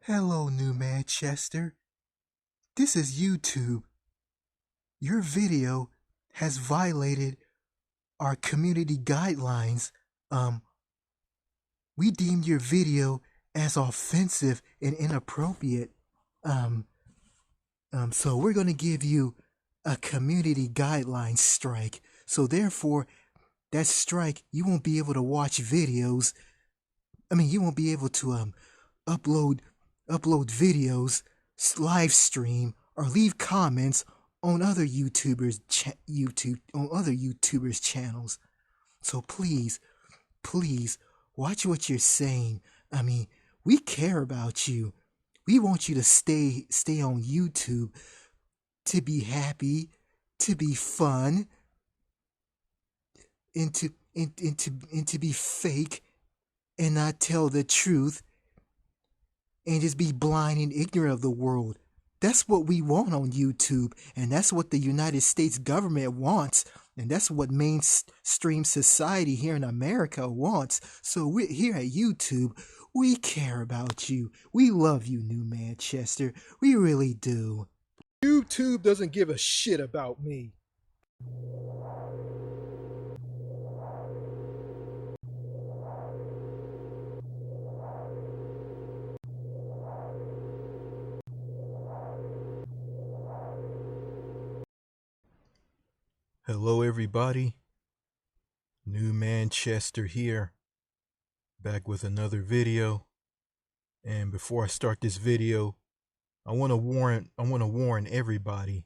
Hello, New Manchester. This is YouTube. Your video has violated our community guidelines. We deemed your video as offensive and inappropriate. So we're going to give you a community guidelines strike. So therefore, that strike, you won't be able to watch videos. You won't be able to upload videos, live stream, or leave comments on other YouTubers' channels. So please watch what you're saying. We care about you. We want you to stay on YouTube, to be happy, to be fun, and to be fake and not tell the truth and just be blind and ignorant of the world. That's what we want on YouTube, and that's what the United States government wants, and that's what mainstream society here in America wants. So we're here at YouTube. We care about you. We love you, New Manchester. We really do. YouTube doesn't give a shit about me. Hello, everybody. New Manchester here, back with another video. And before I start this video, I want to warn everybody.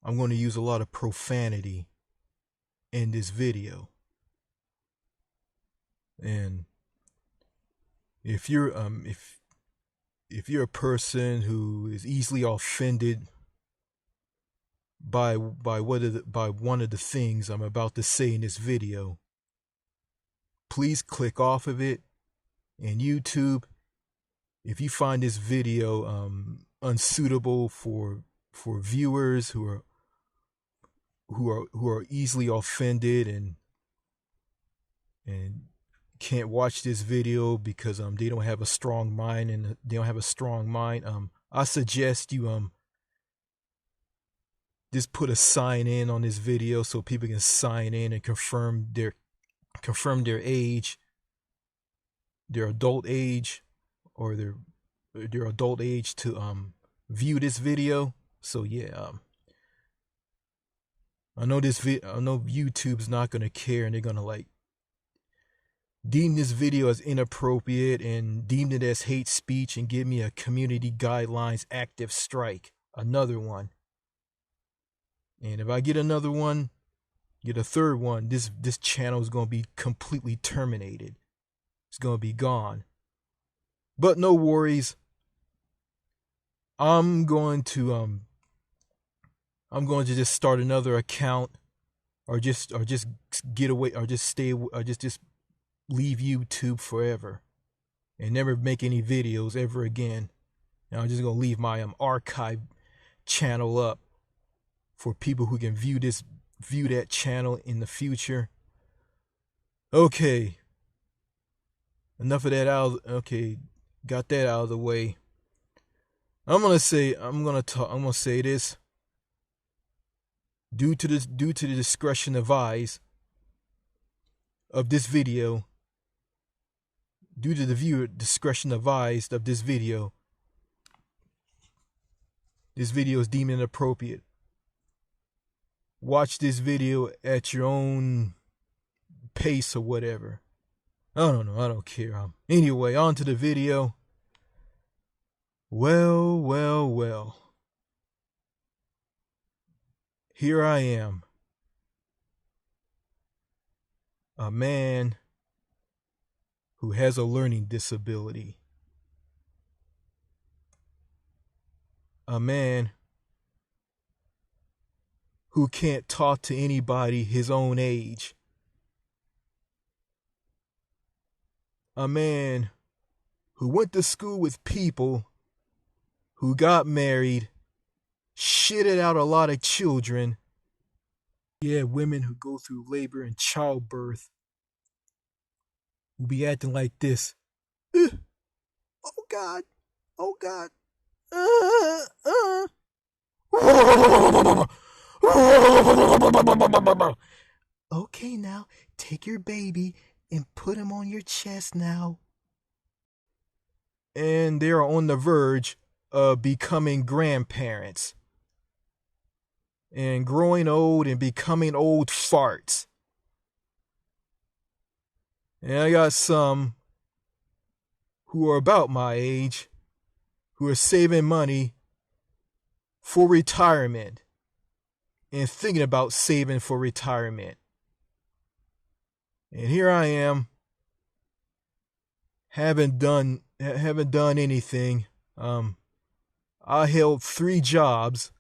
I'm going to use a lot of profanity in this video. And if you're if you're a person who is easily offended by one of the things I'm about to say in this video, please click off of it. And YouTube, if you find this video unsuitable for viewers who are easily offended and can't watch this video because they don't have a strong mind I suggest you just put a sign in on this video so people can sign in and confirm their age, their adult age, or their adult age to view this video. So yeah, I know YouTube's not gonna care, and they're gonna deem this video as inappropriate and deem it as hate speech and give me a community guidelines active strike, another one. And if I get another one, get a third one, this channel is going to be completely terminated. It's going to be gone. But no worries. I'm going to just start another account, or just get away, or just leave YouTube forever and never make any videos ever again. And I'm just going to leave my archive channel up for people who can view that channel in the future. Okay. Enough of that okay, got that out of the way. I'm gonna say this. Due to the discretion advised of this video, due to the viewer discretion advised of this video is deemed inappropriate. Watch this video at your own pace or whatever. I don't know. I don't care. Anyway, on to the video. Well. Here I am. A man who has a learning disability. A man who can't talk to anybody his own age. A man who went to school with people who got married, shitted out a lot of children. Yeah, women who go through labor and childbirth will be acting like this. Oh God, Oh God. Okay, now take your baby and put him on your chest now. And they are on the verge of becoming grandparents and growing old and becoming old farts. And I got some who are about my age who are saving money for retirement and thinking about saving for retirement. And here I am, haven't done anything. I held 3 jobs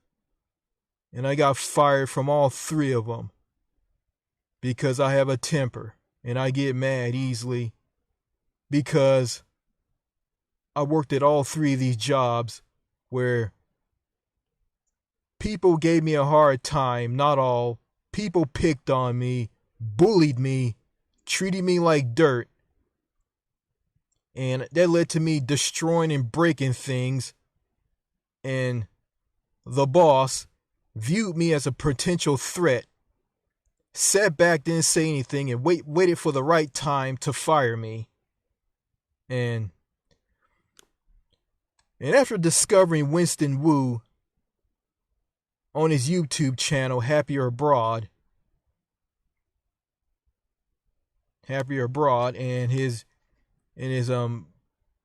and I got fired from all 3 of them because I have a temper and I get mad easily because I worked at all 3 of these jobs where people gave me a hard time, not all. People picked on me, bullied me, treated me like dirt. And that led to me destroying and breaking things. And the boss viewed me as a potential threat, sat back, didn't say anything, and waited for the right time to fire me. And after discovering Winston Wu on his YouTube channel, Happier Abroad, and his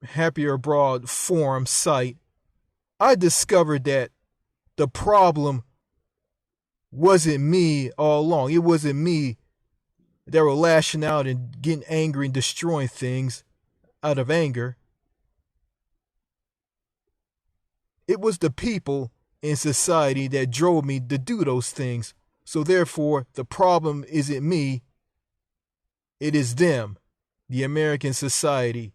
Happier Abroad forum site, I discovered that the problem wasn't me all along. It wasn't me that were lashing out and getting angry and destroying things out of anger. It was the people in society that drove me to do those things. So therefore, the problem isn't me. It is them, the American society,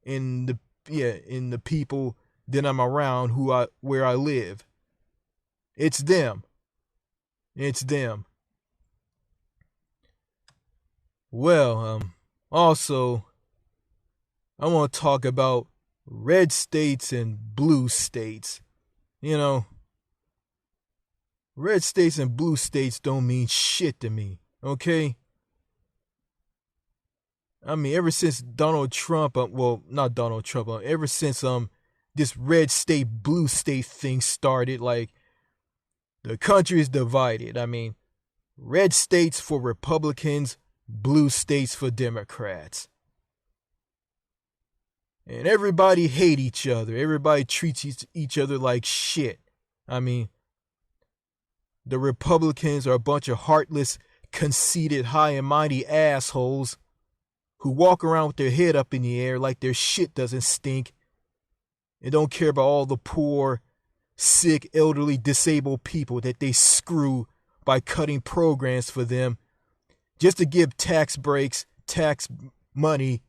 in the people that I'm around, where I live. It's them. It's them. Well, also, I want to talk about red states and blue states. You know, red states and blue states don't mean shit to me, okay? I mean, ever since Donald Trump, not Donald Trump, ever since this red state, blue state thing started, like, the country is divided. I mean, red states for Republicans, blue states for Democrats. And everybody hate each other. Everybody treats each other like shit. I mean, the Republicans are a bunch of heartless, conceited, high and mighty assholes who walk around with their head up in the air like their shit doesn't stink and don't care about all the poor, sick, elderly, disabled people that they screw by cutting programs for them just to give tax breaks, tax money,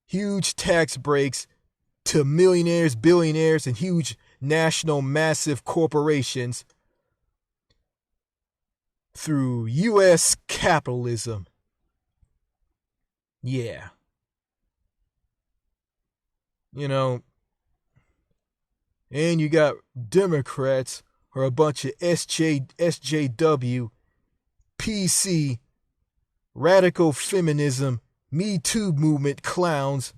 huge tax breaks to millionaires, billionaires, and huge national massive corporations through U.S. capitalism. Yeah. You know, and you got Democrats who are a bunch of SJW, PC, radical feminism, Me Too movement clowns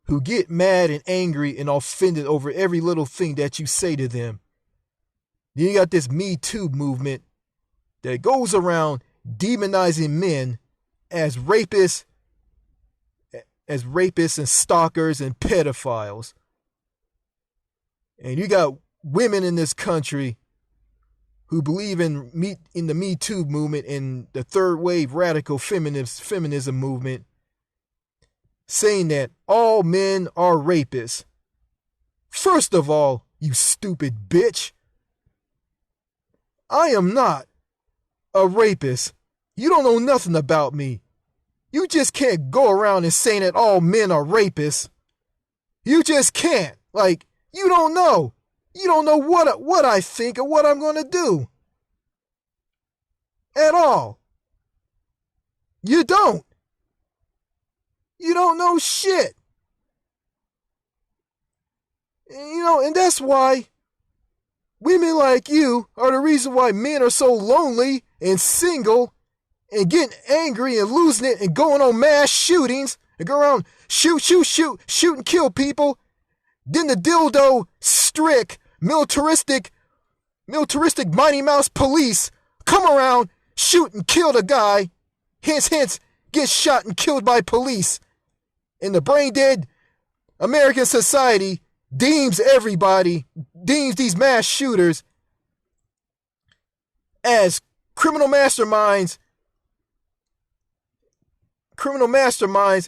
who get mad and angry and offended over every little thing that you say to them. Then you got this Me Too movement that goes around demonizing men as rapists and stalkers and pedophiles. And you got women in this country who believe in the Me Too movement and the third wave radical feminism movement, saying that all men are rapists. First of all, you stupid bitch, I am not a rapist. You don't know nothing about me. You just can't go around and saying that all men are rapists. You just can't. Like, you don't know. You don't know what I think or what I'm going to do. At all. You don't. You don't know shit. and that's why women like you are the reason why men are so lonely and single and getting angry and losing it and going on mass shootings and go around shoot and kill people. Then the dildo strict militaristic Mighty Mouse police come around, shoot and kill the guy, hence get shot and killed by police. And the brain dead American society deems these mass shooters as criminal masterminds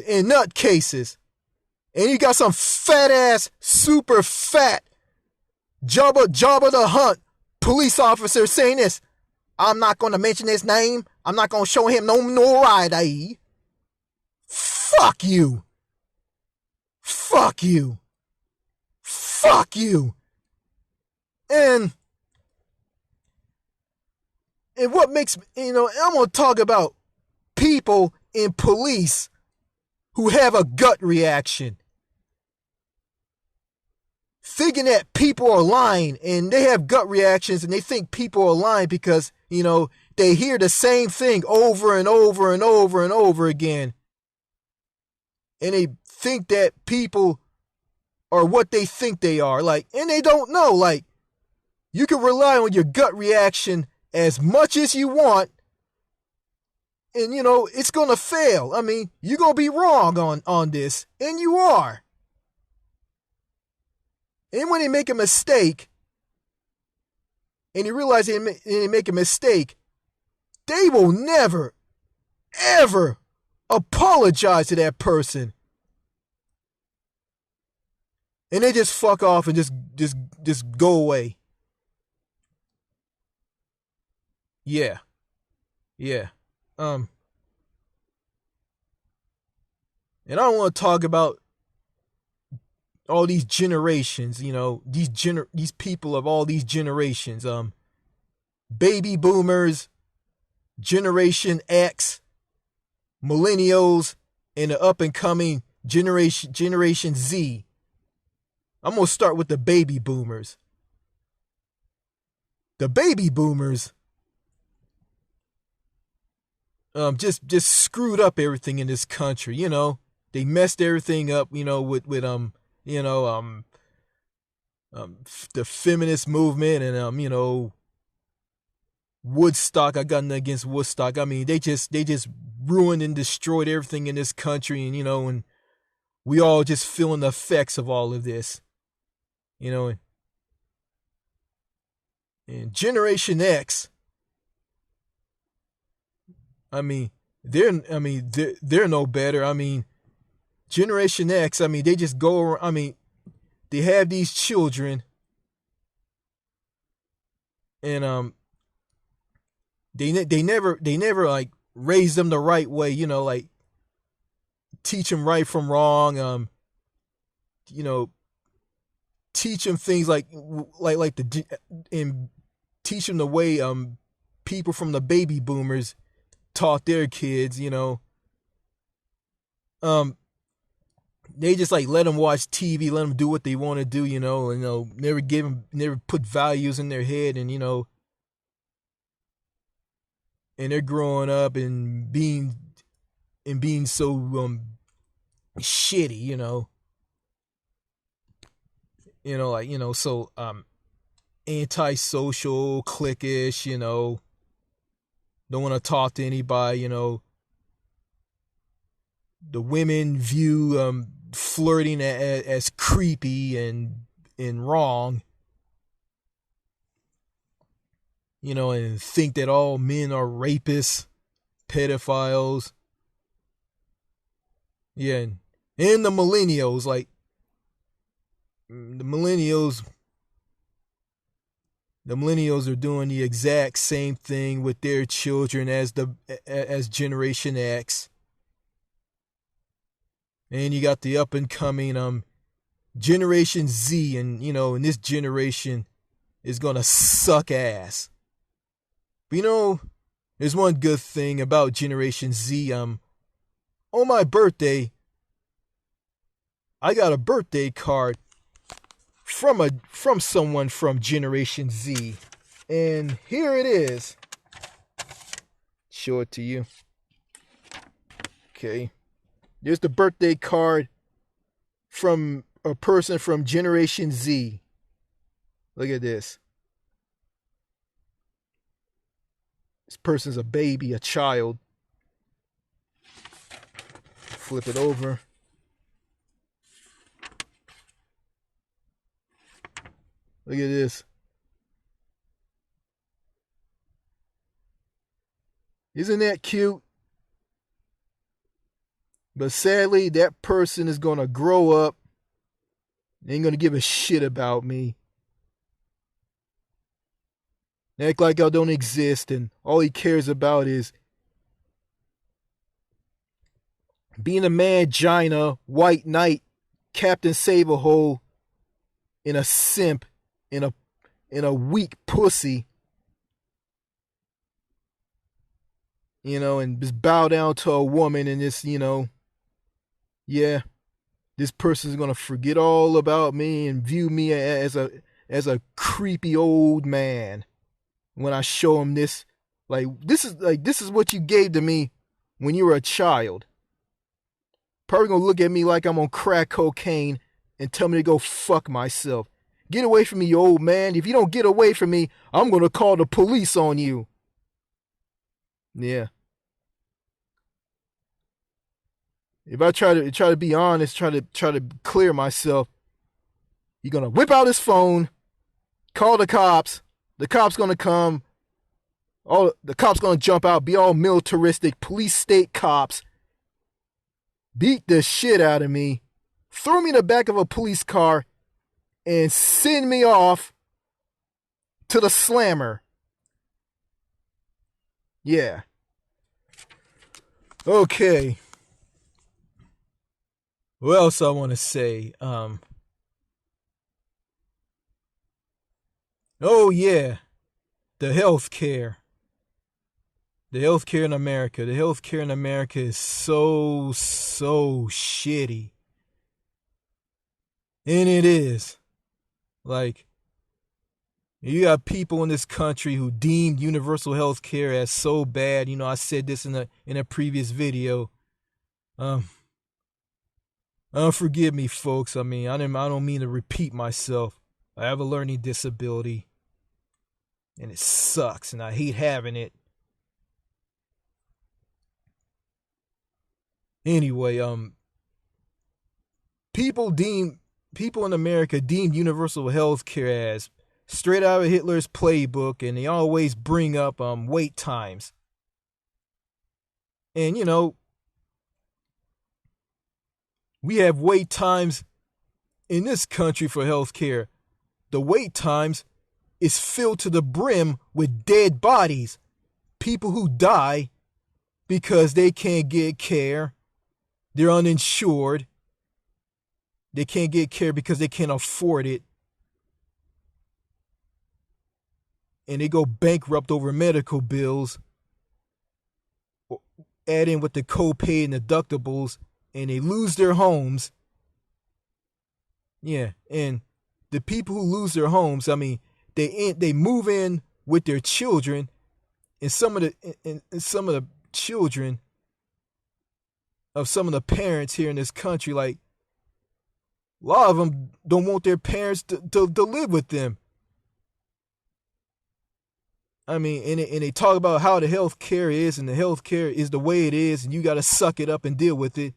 and nutcases. And you got some fat ass, super fat Jabba the Hutt police officer saying this. I'm not going to mention his name. I'm not going to show him no notoriety. Fuck you. Fuck you. Fuck you. And what makes, I'm going to talk about people in police who have a gut reaction. Thinking that people are lying, and they have gut reactions and they think people are lying because, they hear the same thing over and over and over and over again. And they think that people are what they think they are. And they don't know. You can rely on your gut reaction as much as you want. And, it's going to fail. I mean, you're going to be wrong on this. And you are. And when they make a mistake, and you realize they make a mistake, they will never, ever apologize to that person. And they just fuck off and just go away. Yeah. And I don't want to talk about all these generations, these people of all these generations, baby boomers, Generation X, millennials, and the up and coming Generation Z. I'm going to start with the baby boomers. The baby boomers just screwed up everything in this country, They messed everything up, with the feminist movement and Woodstock. I got nothing against Woodstock. I mean, they just ruined and destroyed everything in this country, and and we all just feeling the effects of all of this, and Generation X. I mean, they're no better. I mean, Generation X. I mean, they just go around. I mean, they have these children, and they never raise them the right way. Teach them right from wrong. Teach them things and teach them the way people from the baby boomers taught their kids. They just let them watch TV, let them do what they want to do, and never put values in their head, and and they're growing up and being so shitty, so antisocial, cliquish, don't want to talk to anybody, the women view flirting as creepy and wrong, and think that all men are rapists, pedophiles. Yeah, and the millennials, the millennials are doing the exact same thing with their children as Generation X. And you got the up and coming Generation Z, and and this generation is gonna suck ass. But there's one good thing about Generation Z. On my birthday, I got a birthday card from someone from Generation Z. And here it is. Show it to you. Okay. There's the birthday card from a person from Generation Z. Look at this. This person's a baby, a child. Flip it over. Look at this. Isn't that cute? But sadly, that person is going to grow up. Ain't going to give a shit about me. Act like I don't exist, and all he cares about is being a mangina, white knight, Captain Save-A-Hole, and a simp, and a weak pussy. You know, and just bow down to a woman and this, you know, yeah, this person's gonna forget all about me and view me as a creepy old man. When I show him this, this is what you gave to me when you were a child. Probably gonna look at me like I'm on crack cocaine and tell me to go fuck myself. Get away from me, you old man. If you don't get away from me, I'm gonna call the police on you. Yeah. If I try to be honest, try to clear myself, you're gonna whip out his phone, call the cops. The cops gonna come. The cops gonna jump out, be all militaristic, police state cops. Beat the shit out of me, throw me in the back of a police car, and send me off to the slammer. Yeah. Okay. What else I want to say? Oh yeah, the healthcare. The healthcare in America. The healthcare in America is so shitty. And it is. Like, you got people in this country who deemed universal healthcare as so bad. You know, I said this in a previous video. Forgive me, folks. I mean, I don't mean to repeat myself. I have a learning disability. And it sucks, and I hate having it. Anyway, people in America deem universal health care as straight out of Hitler's playbook, and they always bring up wait times. And you know, we have wait times in this country for health care. The wait times is filled to the brim with dead bodies. People who die because they can't get care. They're uninsured. They can't get care because they can't afford it. And they go bankrupt over medical bills. Add in with the copay and deductibles, and they lose their homes. Yeah, and the people who lose their homes, I mean, they move in with their children, and some of the children of some of the parents here in this country, like, a lot of them don't want their parents to live with them. I mean, and they talk about how the health care is, and the health care is the way it is, and you got to suck it up and deal with it.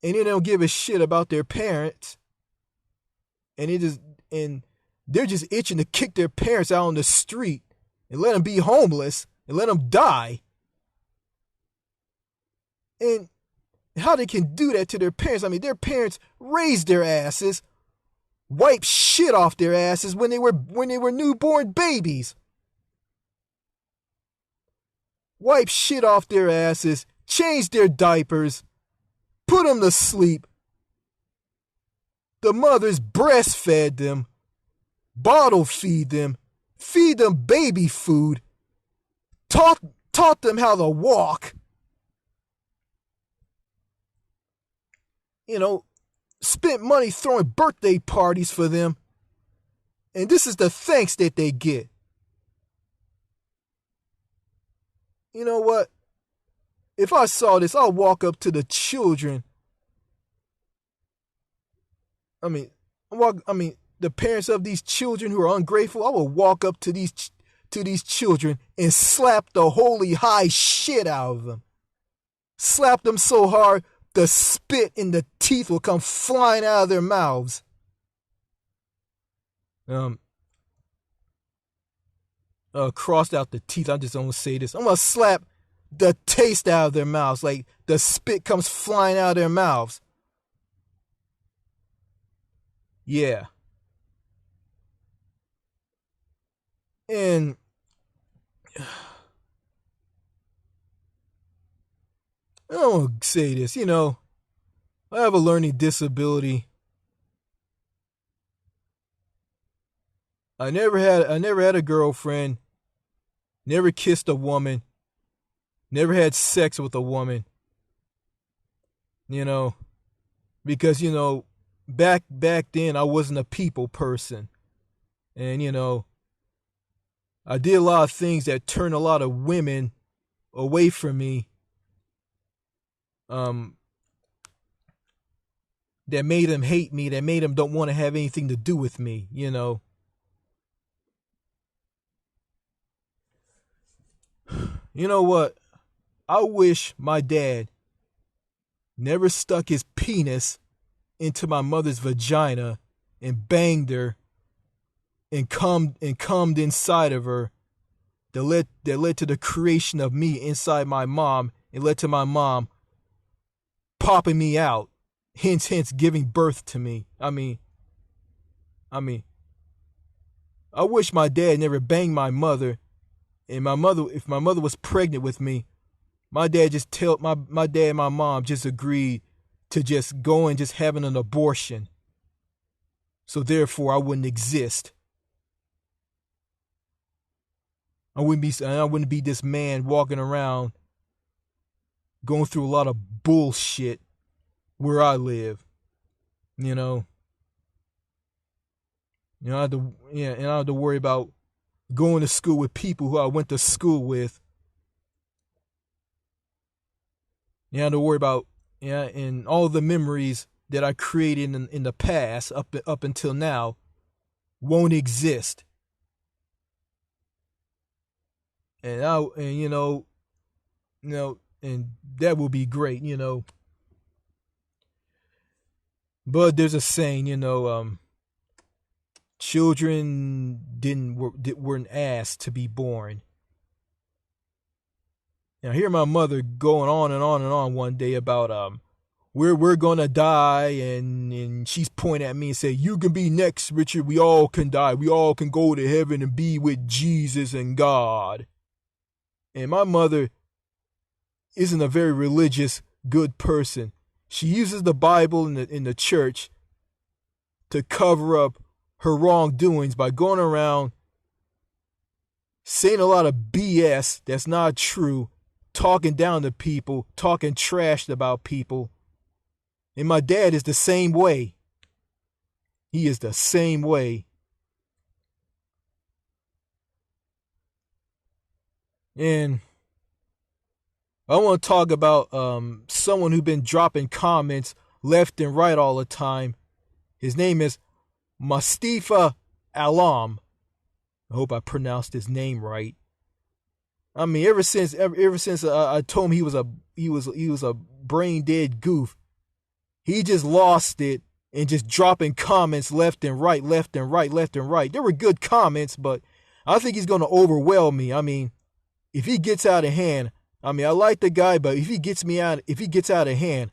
And they don't give a shit about their parents. And they're just itching to kick their parents out on the street and let them be homeless and let them die. And how they can do that to their parents. I mean, their parents raised their asses, wiped shit off their asses when they were newborn babies. Wipe shit off their asses, change their diapers, put them to sleep. The mothers breastfed them, bottle feed them baby food, taught them how to walk. You know, spent money throwing birthday parties for them. And this is the thanks that they get. You know what? If I saw this, I'll walk up to the children. The parents of these children who are ungrateful, I will walk up to these children and slap the holy high shit out of them. Slap them so hard, the spit and the teeth will come flying out of their mouths. Crossed out the teeth, I'm just gonna say this. I'm gonna slap the taste out of their mouths, like the spit comes flying out of their mouths. Yeah. And I don't say this, I have a learning disability. I never had a girlfriend, never kissed a woman, never had sex with a woman. Because back then I wasn't a people person. And I did a lot of things that turned a lot of women away from me. That made them hate me, that made them don't want to have anything to do with me, You know what? I wish my dad never stuck his penis into my mother's vagina and banged her and cummed inside of her that led to the creation of me inside my mom and led to my mom popping me out, hence giving birth to me. I wish my dad never banged my mother, and if my mother was pregnant with me, my dad and my mom just agreed to just go and just having an abortion. So therefore I wouldn't exist. I wouldn't be this man walking around going through a lot of bullshit where I live. I had to worry about going to school with people who I went to school with. I had to worry about and all the memories that I created in the past up until now won't exist. And and that will be great, But there's a saying, children weren't asked to be born. Now, I hear my mother going on and on and on one day about we're gonna die, and she's pointing at me and say, "You can be next, Richard. We all can die. We all can go to heaven and be with Jesus and God." And my mother isn't a very religious, good person. She uses the Bible in the church to cover up her wrongdoings by going around saying a lot of BS that's not true, talking down to people, talking trash about people. And my dad is the same way. He is the same way. And I want to talk about someone who's been dropping comments left and right all the time. His name is Mustafa Alam. I hope I pronounced his name right. Ever since I told him he was a brain dead goof, he just lost it and just dropping comments left and right. There were good comments, but I think he's going to overwhelm me. If he gets out of hand, I like the guy, but if he gets out of hand,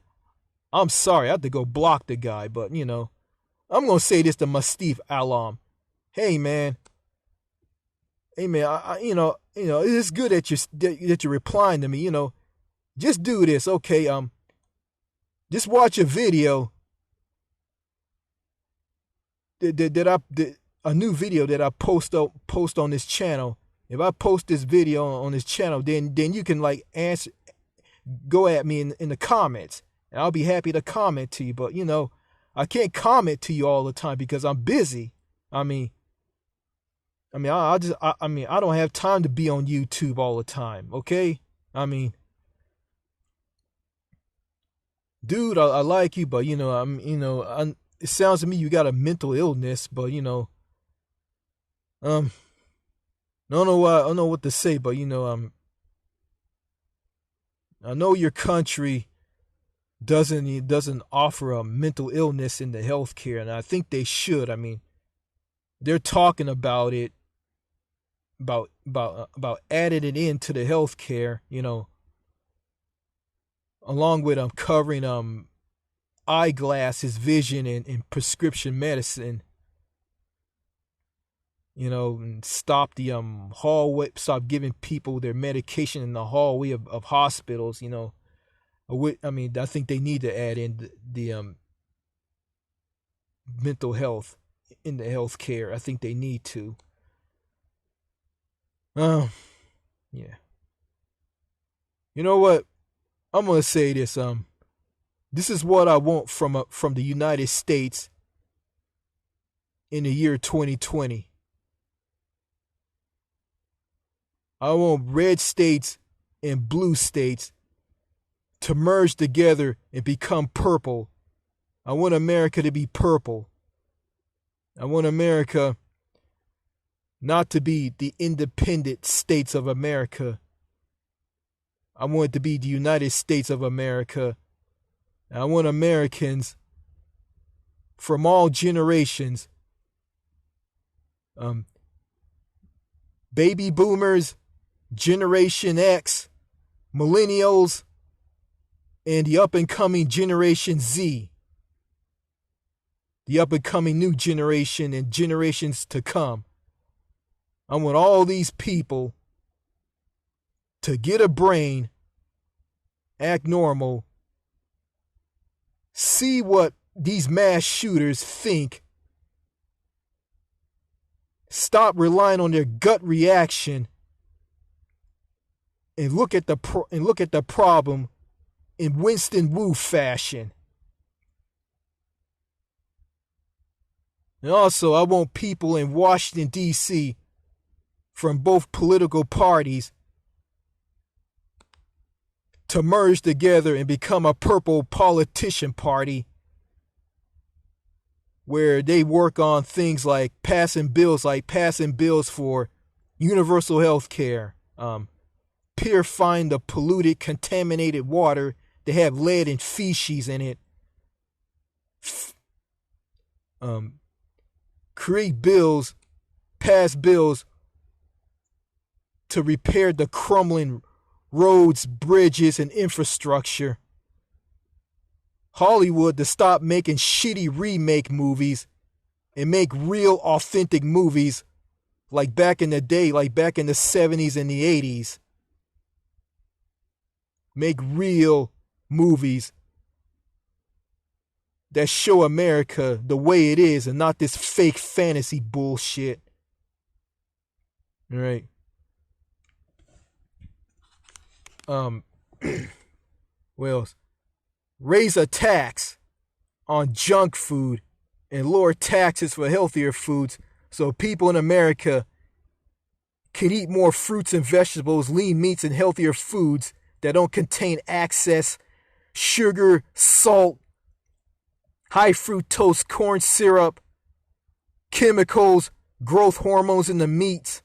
I'm sorry, I have to go block the guy. But I'm gonna say this to Mustafa Alam. Hey man, it's good that you're replying to me. Just do this, okay? Just watch a video a new video that I post on this channel. If I post this video on this channel, then you can go at me in the comments, and I'll be happy to comment to you. But I can't comment to you all the time because I'm busy. I don't have time to be on YouTube all the time, okay? I mean, dude, I like you, but it sounds to me you got a mental illness, but I don't know what to say, but I know your country doesn't offer a mental illness in the healthcare, and I think they should. I mean, they're talking about it, about adding it into the healthcare, along with covering eyeglasses, vision, and prescription medicine. And stop the hallway, stop giving people their medication in the hallway of hospitals. I think they need to add in the mental health in the healthcare. I think they need to. Yeah. You know what? I'm gonna say this. This is what I want from the United States in the year 2020. I want red states and blue states to merge together and become purple. I want America to be purple. I want America not to be the independent states of America. I want it to be the United States of America. I want Americans from all generations, baby boomers, Generation X, millennials, and the up-and-coming Generation Z, the up-and-coming new generation and generations to come. I want all these people to get a brain, act normal, see what these mass shooters think, stop relying on their gut reaction, and look at the problem in Winston Wu fashion. And also, I want people in Washington, D.C. from both political parties to merge together and become a purple politician party where they work on things like passing bills for universal health care, purifying the polluted, contaminated water that have lead and feces in it, pass bills to repair the crumbling roads, bridges, and infrastructure. Hollywood to stop making shitty remake movies and make real, authentic movies like back in the day, like back in the 70s and the 80s. Make real movies that show America the way it is and not this fake fantasy bullshit. All right. What else? Raise a tax on junk food and lower taxes for healthier foods so people in America can eat more fruits and vegetables, lean meats, and healthier foods that don't contain excess sugar, salt, high fructose corn syrup, chemicals, growth hormones in the meats.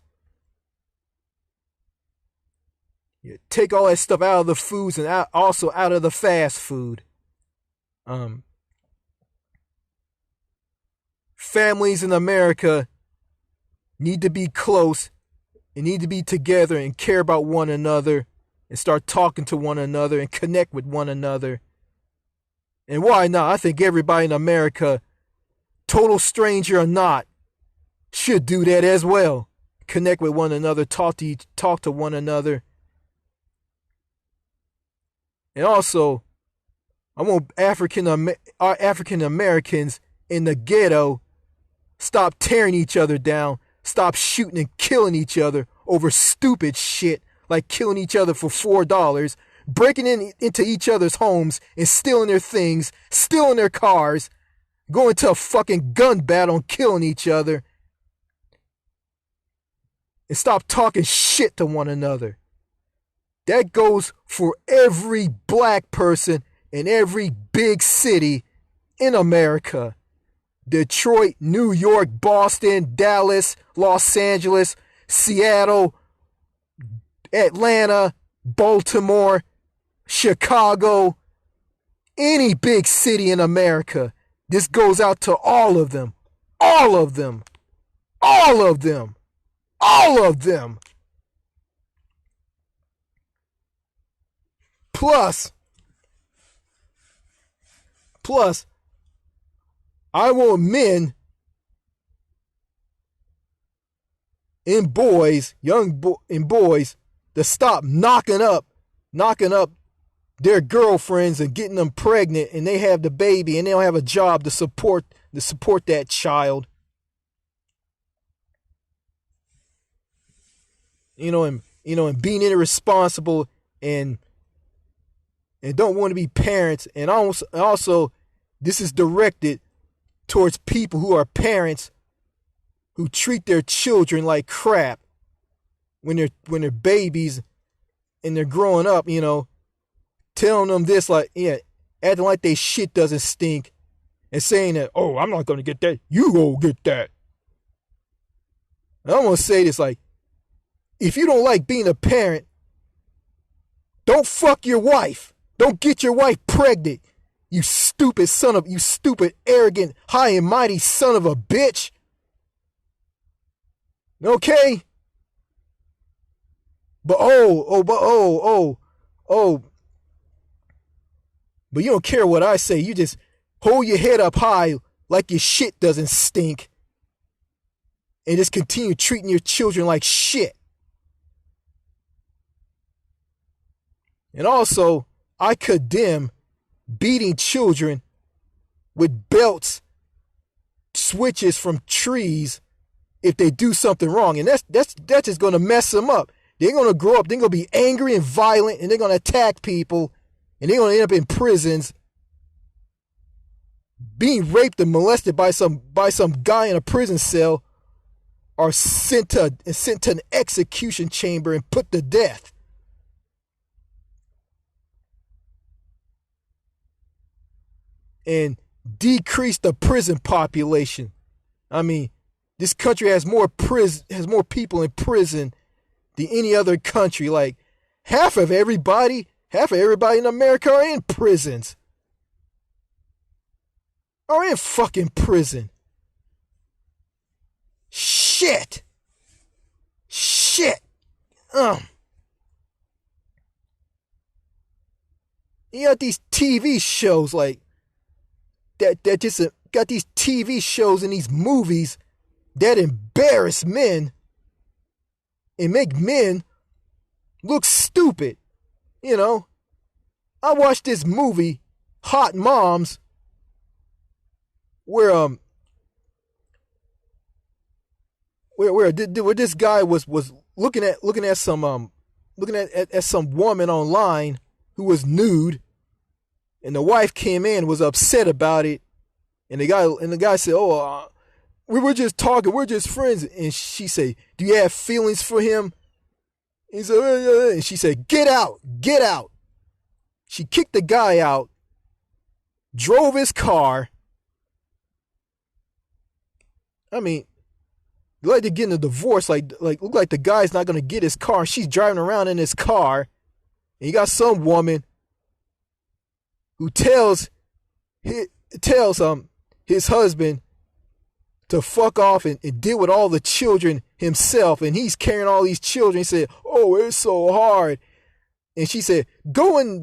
You take all that stuff out of the foods and also out of the fast food. Families in America need to be close and need to be together and care about one another and start talking to one another and connect with one another. And why not? I think everybody in America, total stranger or not, should do that as well. Connect with one another, talk to one another. And also, I want African Americans in the ghetto stop tearing each other down, stop shooting and killing each other over stupid shit like killing each other for $4, breaking into each other's homes and stealing their things, stealing their cars, go into a fucking gun battle and killing each other, and stop talking shit to one another. That goes for every black person in every big city in America. Detroit, New York, Boston, Dallas, Los Angeles, Seattle, Atlanta, Baltimore, Chicago, any big city in America. This goes out to all of them. All of them. All of them. All of them. Plus, I want men and boys, and boys, to stop knocking up their girlfriends and getting them pregnant, and they have the baby and they don't have a job to support that child. And being irresponsible and don't want to be parents. And also this is directed towards people who are parents who treat their children like crap when they're babies and they're growing up, telling them this, like, acting like they shit doesn't stink and saying that, oh, I'm not going to get that, you go get that. And I'm going to say this, like, if you don't like being a parent, don't fuck your wife. Don't get your wife pregnant. You stupid, arrogant, high and mighty son of a bitch. Okay? But but you don't care what I say. You just hold your head up high like your shit doesn't stink. And just continue treating your children like shit. And also, I condemn beating children with belts, switches from trees if they do something wrong. And that's just going to mess them up. They're going to grow up, they're going to be angry and violent, and they're going to attack people, and they're going to end up in prisons, being raped and molested by some guy in a prison cell, or sent to an execution chamber and put to death. And decrease the prison population. I mean, this country has more people in prison than any other country. Like half of everybody in America are in prisons. Are in fucking prison. Shit. You got these TV shows like that just got these TV shows and these movies that embarrass men and make men look stupid. I watched this movie, Hot Moms, where this guy was looking at some woman online who was nude. And the wife came in, was upset about it, and the guy said, "Oh, we were just talking, we're just friends." And she said, "Do you have feelings for him?" He said, and she said, "Get out, get out." She kicked the guy out, drove his car. I mean, like they're getting a divorce, like look like the guy's not gonna get his car. She's driving around in his car, and you got some woman who tells his husband to fuck off and deal with all the children himself, and he's carrying all these children. He said, "Oh, it's so hard," and she said, "Go and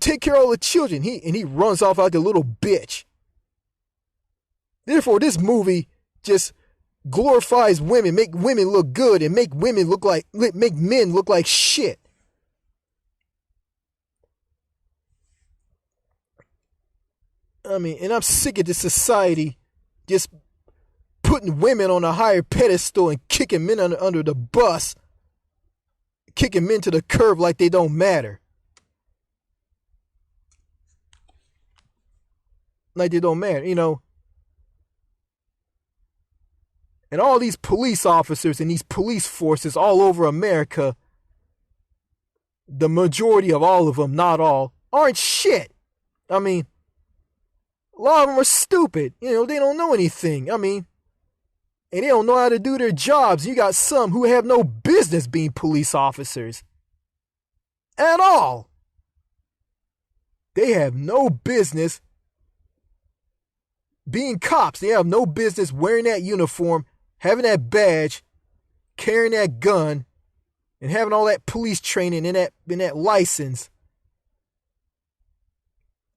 take care of all the children." He runs off like a little bitch. Therefore, this movie just glorifies women, make women look good, and make men look like shit. I mean, and I'm sick of this society just putting women on a higher pedestal and kicking men under the bus, kicking men to the curb like they don't matter. like it don't matter, you know. And all these police officers and these police forces all over America, the majority of all of them, not all, aren't shit. I mean, a lot of them are stupid. You know, they don't know anything. I mean, and they don't know how to do their jobs. You got some who have no business being police officers at all. They have no business being cops. They have no business wearing that uniform, having that badge, carrying that gun, and having all that police training and that license.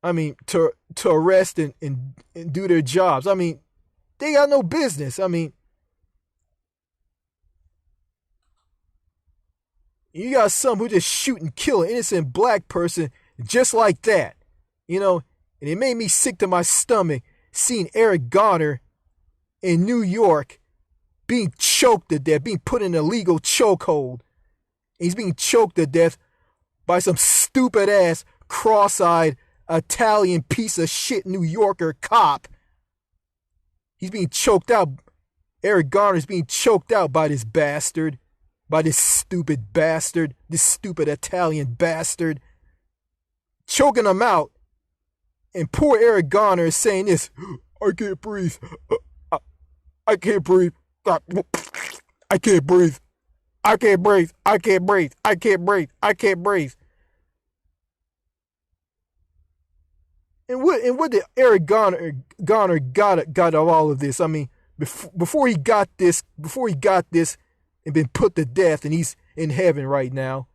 I mean, to arrest and do their jobs. I mean, they got no business. I mean, you got some who just shoot and kill an innocent black person just like that. You know, and it made me sick to my stomach seeing Eric Garner in New York being choked to death, being put in a legal chokehold. He's being choked to death by some stupid ass, cross-eyed, Italian piece of shit New Yorker cop. He's being choked out. Eric Garner's being choked out by this bastard, by this stupid bastard, this stupid Italian bastard, choking him out. And poor Eric Garner is saying this, I can't breathe. I can't breathe. I can't breathe. I can't breathe. I can't breathe. I can't breathe. I can't breathe. And what did Eric Garner got out of all of this? I mean, before he got this and been put to death, and he's in heaven right now.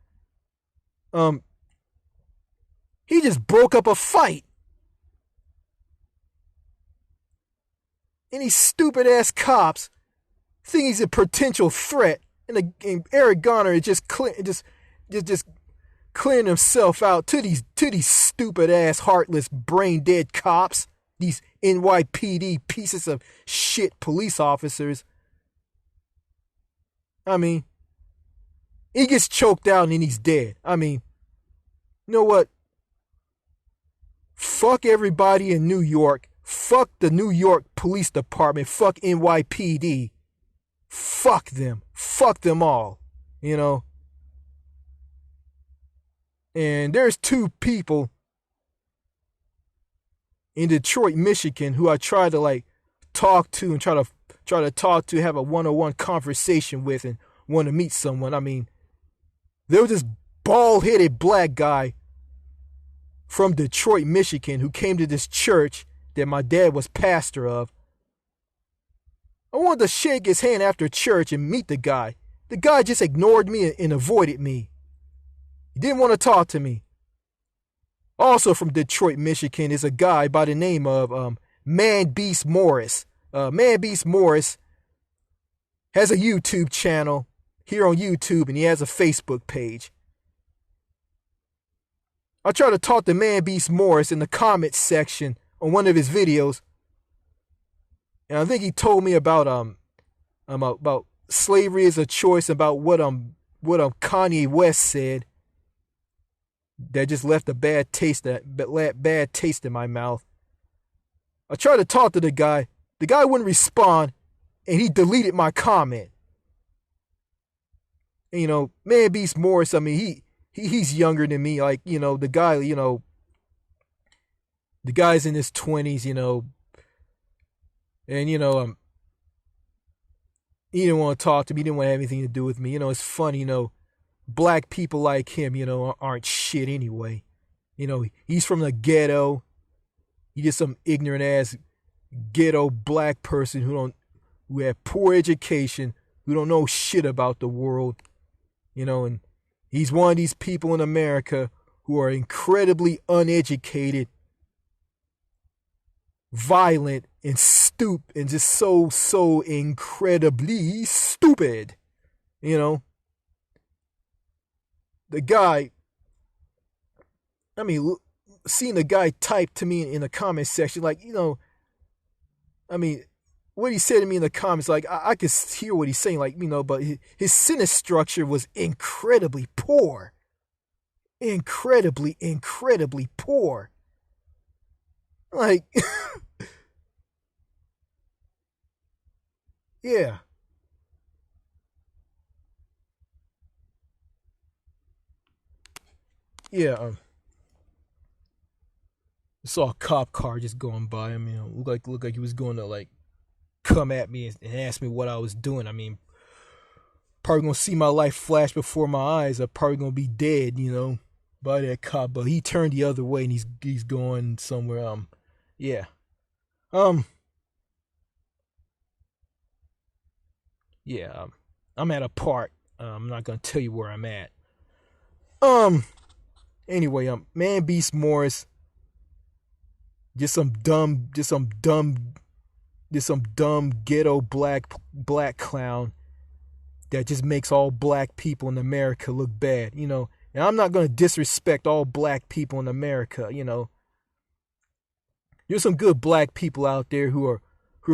He just broke up a fight. And these stupid ass cops think he's a potential threat, and Eric Garner is just clearing himself out to these stupid ass, heartless, brain dead cops, these NYPD pieces of shit police officers. I mean, he gets choked out and he's dead. I mean, you know what? Fuck everybody in New York. Fuck the New York Police Department. Fuck NYPD. Fuck them. Fuck them all. You know? And there's two people in Detroit, Michigan, who I try to talk to and try to talk to, have a one-on-one conversation with, and want to meet someone. I mean, there was this bald-headed black guy from Detroit, Michigan, who came to this church that my dad was pastor of. I wanted to shake his hand after church and meet the guy. The guy just ignored me and avoided me. He didn't want to talk to me. Also from Detroit, Michigan is a guy by the name of Man Beast Morris. Man Beast Morris has a YouTube channel here on YouTube, and he has a Facebook page. I tried to talk to Man Beast Morris in the comments section on one of his videos, and I think he told me about slavery as a choice, about what Kanye West said that just left a bad taste in my mouth. I tried to talk to the guy. The guy wouldn't respond, and he deleted my comment. And, you know, Man Beast Morris, I mean, he's younger than me. Like, you know, the guy, you know, the guy's in his 20s, you know, and, you know, he didn't want to talk to me. He didn't want to have anything to do with me. You know, it's funny, you know, black people like him, you know, aren't shit anyway. You know, he's from the ghetto. He's just some ignorant ass ghetto black person who have poor education, who don't know shit about the world, you know, and he's one of these people in America who are incredibly uneducated, violent, and just so incredibly stupid, you know. The guy, I mean, seeing the guy type to me in the comment section, like, you know, I mean, what he said to me in the comments, like, I could hear what he's saying, like, you know, but his sentence structure was incredibly poor. Incredibly poor. Like, yeah, yeah. Saw a cop car just going by. I mean, it looked like he was going to like come at me and ask me what I was doing. I mean, probably gonna see my life flash before my eyes. I'm probably gonna be dead, by that cop. But he turned the other way and he's going somewhere. Yeah. Um, yeah. I'm at a park. I'm not gonna tell you where I'm at. Um. Anyway, Man Beast Morris, just some dumb, ghetto black clown that just makes all black people in America look bad. And I'm not gonna disrespect all black people in America. There's some good black people out there who are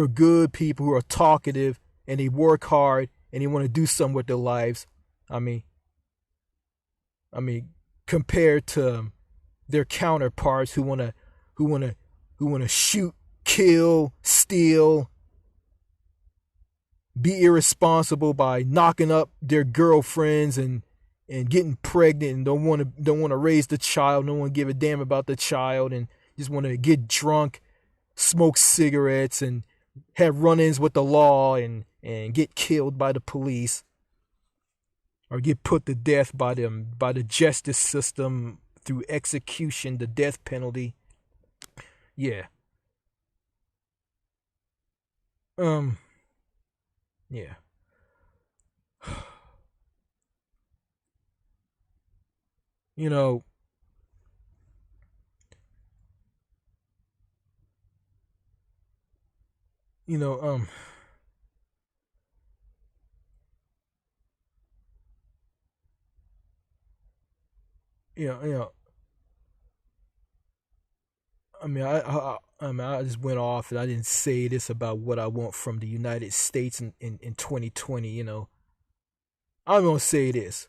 good people, who are talkative, and they work hard and they want to do something with their lives. I mean, I mean, compared to their counterparts who wanna who wanna shoot, kill, steal, be irresponsible by knocking up their girlfriends and getting pregnant and don't want to raise the child, don't want to give a damn about the child, and just want to get drunk, smoke cigarettes, and have run-ins with the law and get killed by the police or get put to death by the justice system through execution, the death penalty. Yeah. Um. Yeah. You know. You know. You know. You know. I just went off and I didn't say this about what I want from the United States in 2020. I'm gonna say this.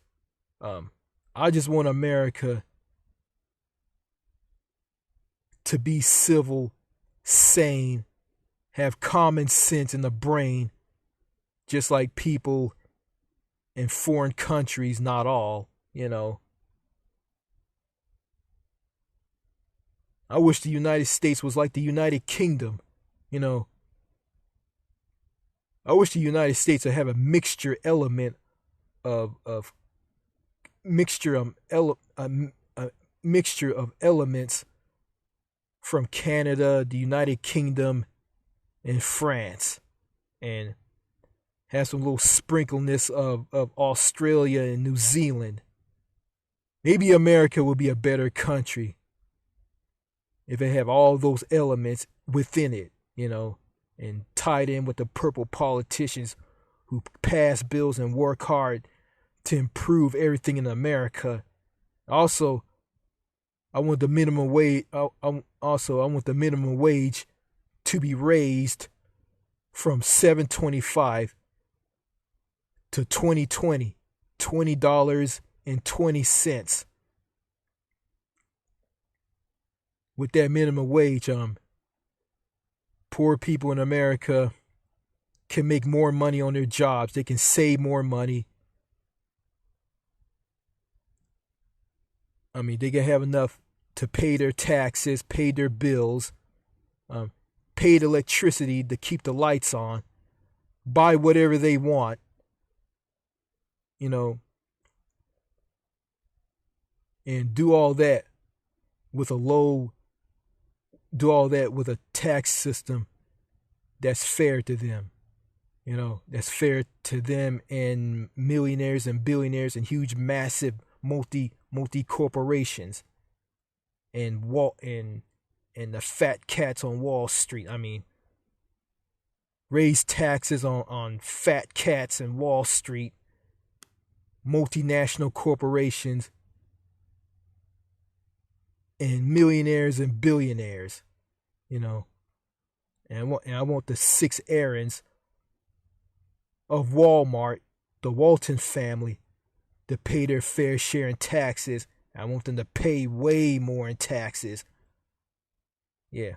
Um, I just want America to be civil, sane, have common sense in the brain, just like people in foreign countries, not all. I wish the United States was like the United Kingdom, you know. I wish the United States would have a mixture element of mixture a mixture of elements from Canada, the United Kingdom, and France, and have some little sprinkleness of Australia and New Zealand. Maybe America would be a better country if it have all those elements within it, and tied in with the purple politicians who pass bills and work hard to improve everything in America. Also, I want the minimum wage. I want the minimum wage to be raised from $7.25 to 2020, $20.20. With that minimum wage, poor people in America can make more money on their jobs. They can save more money. I mean, they can have enough to pay their taxes, pay their bills, um, pay the electricity to keep the lights on, buy whatever they want, you know, and with a low, do all that with a tax system that's fair to them. That's fair to them and millionaires and billionaires and huge, massive multi corporations and the fat cats on Wall Street. I mean, raise taxes on fat cats in Wall Street, multinational corporations, and millionaires and billionaires, and I want the six Aarons of Walmart, the Walton family, to pay their fair share in taxes. I want them to pay way more in taxes. Yeah.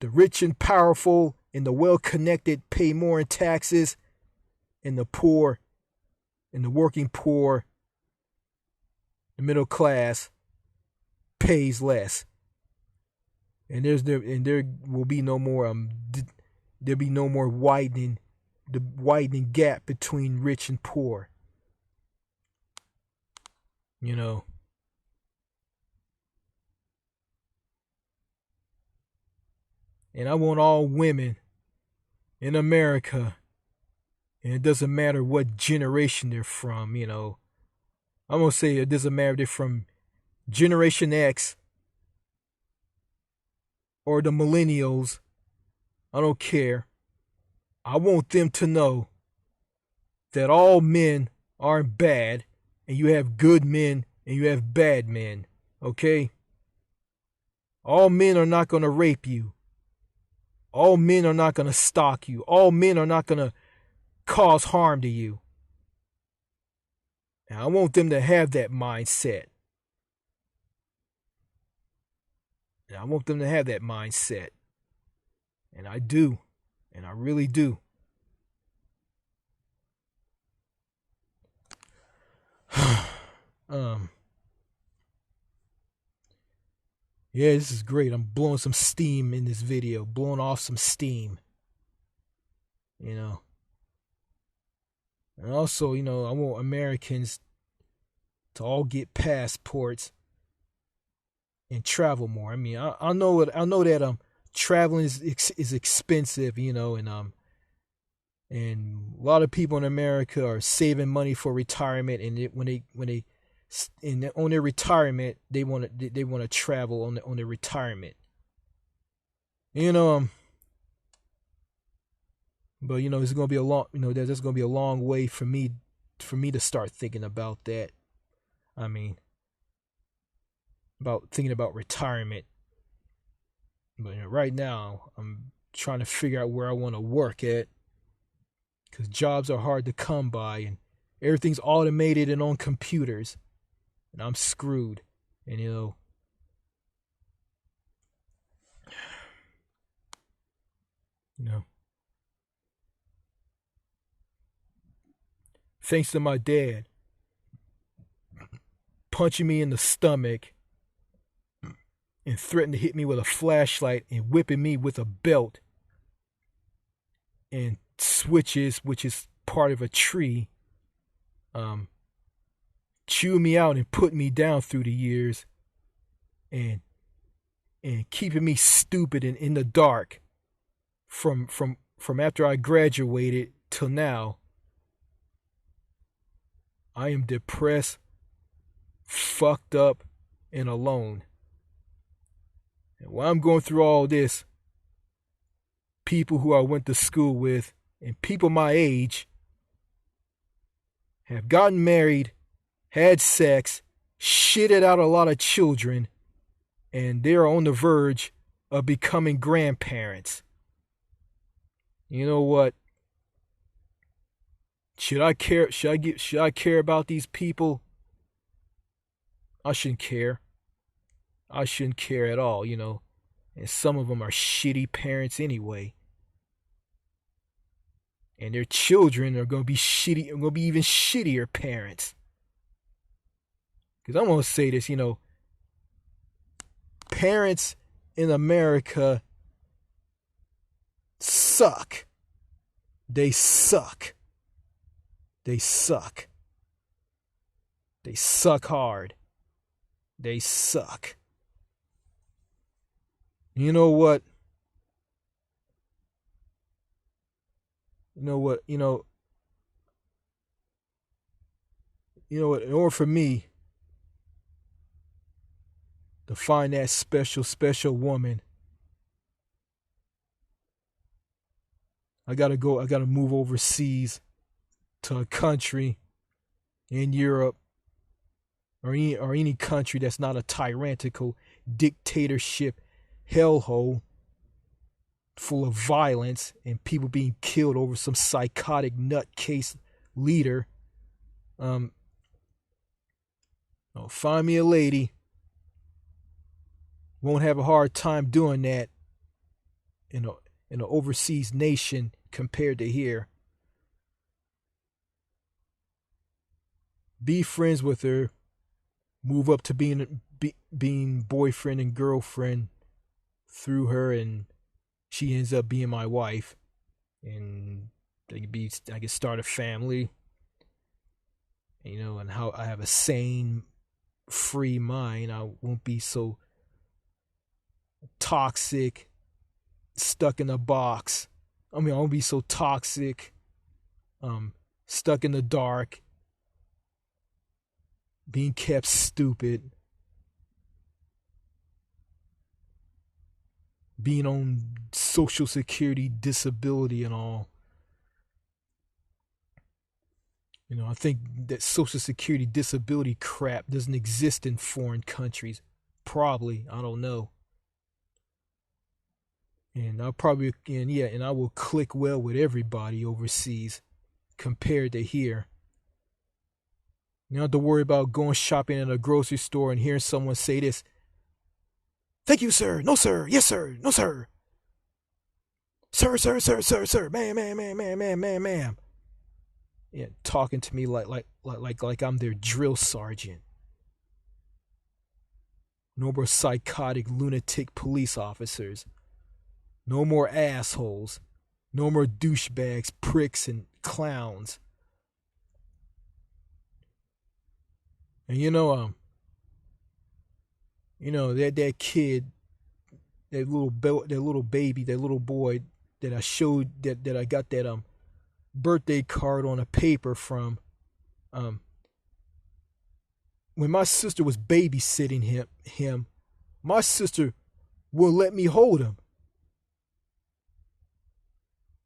The rich and powerful and the well-connected pay more in taxes, and the poor and the working poor, the middle class, pays less. And there will be no more there'll be no more widening gap between rich and poor. You know. And I want all women in America, and it doesn't matter what generation they're from, you know. I'm going to say it doesn't matter if they're from Generation X or the millennials. I don't care. I want them to know that all men aren't bad, and you have good men and you have bad men, okay? All men are not going to rape you. All men are not going to stalk you. All men are not going to cause harm to you. And I want them to have that mindset. And I want them to have that mindset. And I do. And I really do. Yeah, this is great. I'm blowing some steam in this video. Blowing off some steam. You know. And also, you know, I want Americans to all get passports and travel more. I mean, I know that traveling is expensive, you know, and a lot of people in America are saving money for retirement, and on their retirement they want to travel on their retirement. You know, but you know, it's gonna be a long, you know, there's gonna be a long way for me to start thinking about that. I mean, about thinking about retirement. But you know, right now, I'm trying to figure out where I want to work at, because jobs are hard to come by, and everything's automated and on computers, and I'm screwed. And you know, thanks to my dad punching me in the stomach and threatening to hit me with a flashlight and whipping me with a belt and switches, which is part of a tree, chewing me out and putting me down through the years, and keeping me stupid and in the dark from after I graduated till now. I am depressed, fucked up, and alone. And while I'm going through all this, people who I went to school with and people my age have gotten married, had sex, shitted out a lot of children, and they're on the verge of becoming grandparents. You know what? Should I care? Should I care about these people? I shouldn't care. I shouldn't care at all, you know. And some of them are shitty parents anyway. And their children are going to be shitty, going to be even shittier parents. Because I'm going to say this, you know. Parents in America suck. They suck. They suck. They suck hard. They suck. You know what? In order for me to find that special woman, I gotta move overseas to a country in Europe or any country that's not a tyrannical dictatorship hellhole full of violence and people being killed over some psychotic nutcase leader. Find me a lady. Won't have a hard time doing that. in an overseas nation compared to here. Be friends with her, move up to being boyfriend and girlfriend through her, and she ends up being my wife, and I can start a family, and how I have a sane, free mind. I won't be so toxic, stuck in a box. I won't be so toxic, stuck in the dark, being kept stupid, being on Social Security disability and all. I think that Social Security disability crap doesn't exist in foreign countries. Probably, I don't know. And I will click well with everybody overseas compared to here. You don't have to worry about going shopping at a grocery store and hearing someone say this. Thank you, sir. No, sir. Yes, sir. No, sir. Sir, sir, sir, sir, sir. Ma'am, ma'am, ma'am, ma'am, ma'am, ma'am, ma'am. Yeah, talking to me like I'm their drill sergeant. No more psychotic, lunatic police officers. No more assholes. No more douchebags, pricks, and clowns. And that kid, that little baby, that little boy that I showed, that I got that birthday card on a paper from, when my sister was babysitting him, my sister wouldn't let me hold him.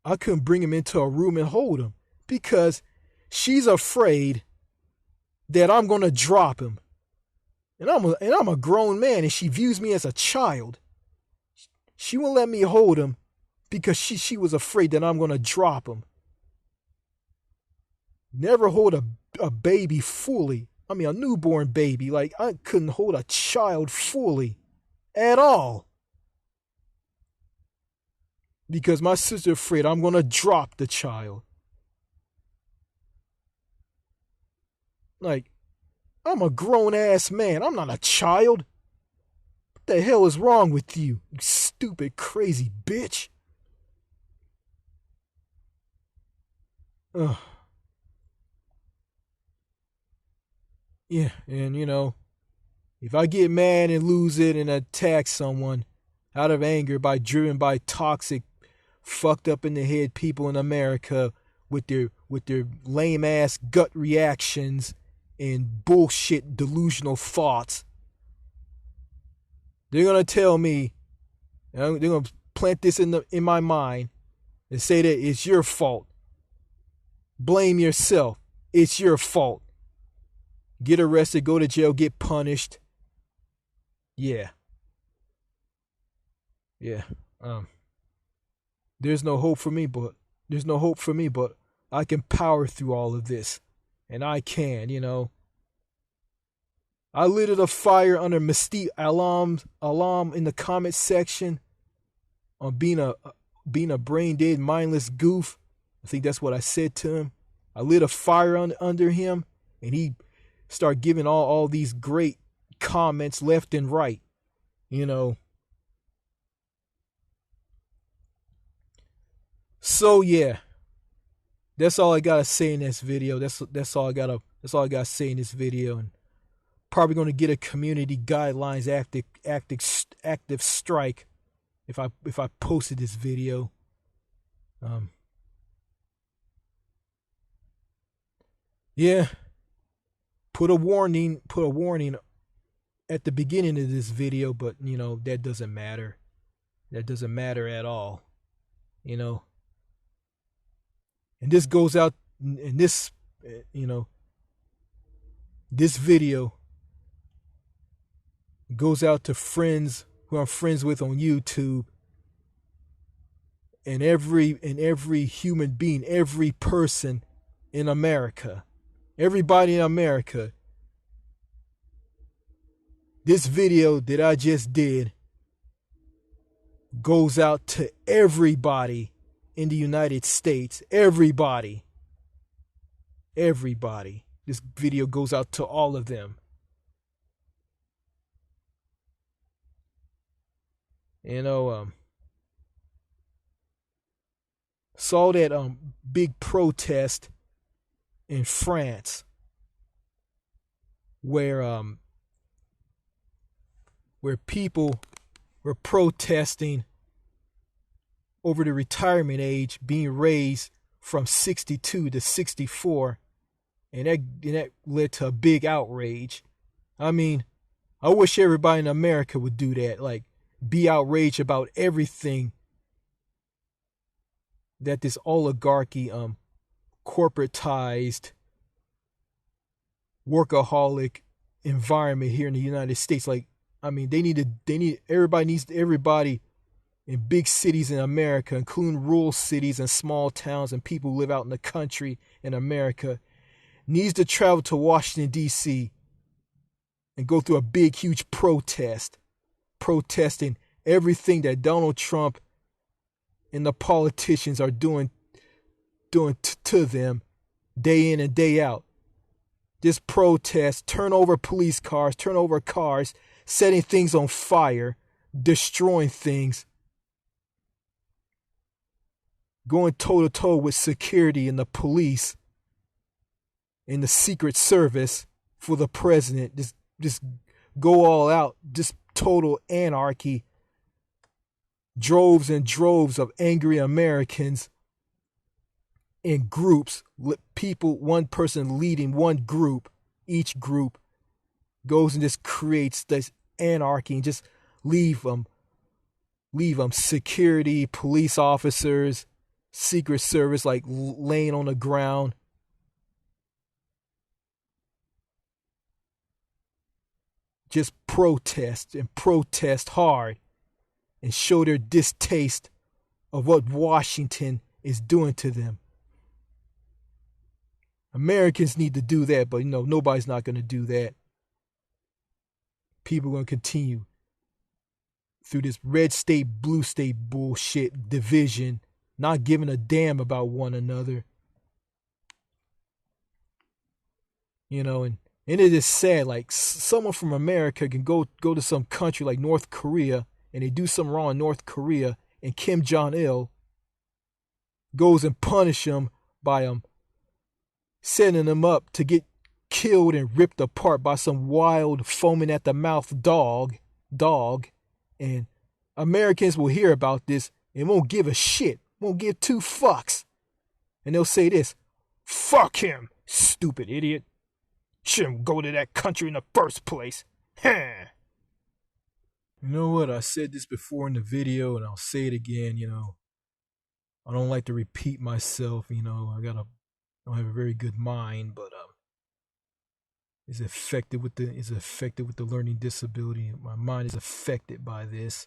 I couldn't bring him into a room and hold him because she's afraid that I'm gonna drop him. And I'm a grown man, and she views me as a child. She won't let me hold him because she was afraid that I'm gonna drop him. Never hold a baby fully. A newborn baby. Like, I couldn't hold a child fully at all. Because my sister's afraid I'm gonna drop the child. Like, I'm a grown-ass man. I'm not a child. What the hell is wrong with you, you stupid, crazy bitch? Ugh. Yeah, and if I get mad and lose it and attack someone out of anger driven by toxic, fucked up in the head people in America with their lame ass gut reactions and bullshit delusional thoughts, they're gonna tell me, they're gonna plant this in my mind and say that it's your fault. Blame yourself. It's your fault. Get arrested, go to jail, get punished. Yeah. There's no hope for me, but I can power through all of this. And I can, I lit a fire under Mystique Alam in the comment section on being a brain dead, mindless goof. I think that's what I said to him. I lit a fire under him, and he started giving all these great comments left and right. So yeah. That's all I gotta say in this video. That's all I gotta say in this video, and probably gonna get a community guidelines active strike if I posted this video. Yeah. Put a warning at the beginning of this video, but that doesn't matter. That doesn't matter at all. And this goes out, and this video goes out to friends who I'm friends with on YouTube, and every human being, every person in America, everybody in America. This video that I just did goes out to everybody in the United States. Everybody. Everybody. This video goes out to all of them. You know, saw that big protest in France where people were protesting over the retirement age being raised from 62 to 64, and that led to a big outrage. I mean, I wish everybody in America would do that, like be outraged about everything that this oligarchy, corporatized, workaholic environment here in the United States. Like, I mean, everybody in big cities in America, including rural cities and small towns and people who live out in the country in America, needs to travel to Washington, D.C. and go through a big, huge protesting everything that Donald Trump and the politicians are doing to them day in and day out. Just protest, turn over police cars, turn over cars, setting things on fire, destroying things, going toe-to-toe with security and the police and the Secret Service for the president. Just go all out, just total anarchy. Droves and droves of angry Americans in groups, people, one person leading one group. Each group goes and just creates this anarchy and just leave them security, police officers, Secret Service like laying on the ground. Just protest and protest hard and show their distaste of what Washington is doing to them. Americans need to do that, but nobody's not going to do that. People are going to continue through this red state, blue state bullshit division, not giving a damn about one another. And it is sad, like someone from America can go to some country like North Korea and they do something wrong in North Korea, and Kim Jong-il goes and punish them by setting them up to get killed and ripped apart by some wild, foaming at the mouth dog, and Americans will hear about this and won't give a shit, won't give two fucks, and they'll say this: fuck him, stupid idiot, shouldn't go to that country in the first place. Huh. You know what? I said this before in the video, and I'll say it again. I don't like to repeat myself. I don't have a very good mind, but is affected with the learning disability. My mind is affected by this,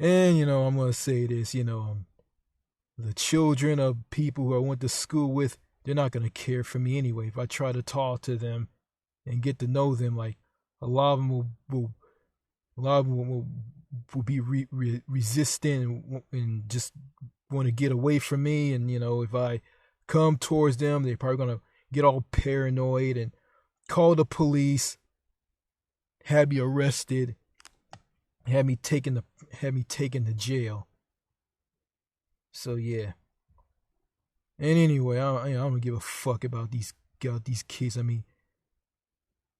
and I'm gonna say this. The children of people who I went to school with, they're not gonna care for me anyway. If I try to talk to them and get to know them, like a lot of them will be resistant and just want to get away from me. And if I come towards them, they're probably gonna get all paranoid and call the police, have me arrested, have me taken to jail. So yeah. And anyway, I don't give a fuck about these kids. I mean,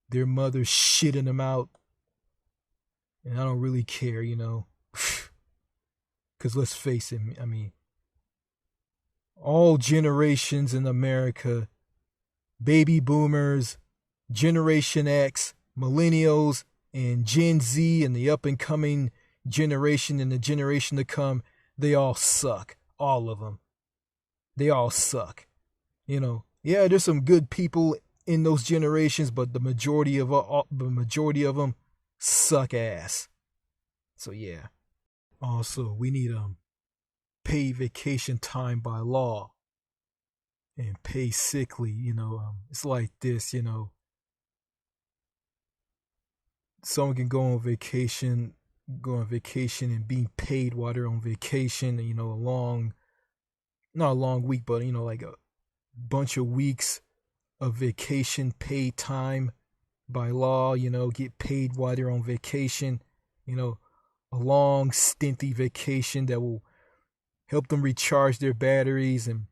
their mother's shitting them out, and I don't really care, because let's face it, I mean, all generations in America, baby boomers, Generation X, millennials, and Gen Z, and the up-and-coming generation and the generation to come, they all suck. All of them. They all suck. Yeah, there's some good people in those generations, but the majority of them suck ass. So yeah. Also, we need paid vacation time by law and pay sick leave. It's like this. Someone can go on vacation go on vacation and being paid while they're on vacation. You know, not a long week, but you know, like a bunch of weeks of vacation paid time by law. You know, get paid while they're on vacation. You know, a long stinty vacation that will help them recharge their batteries and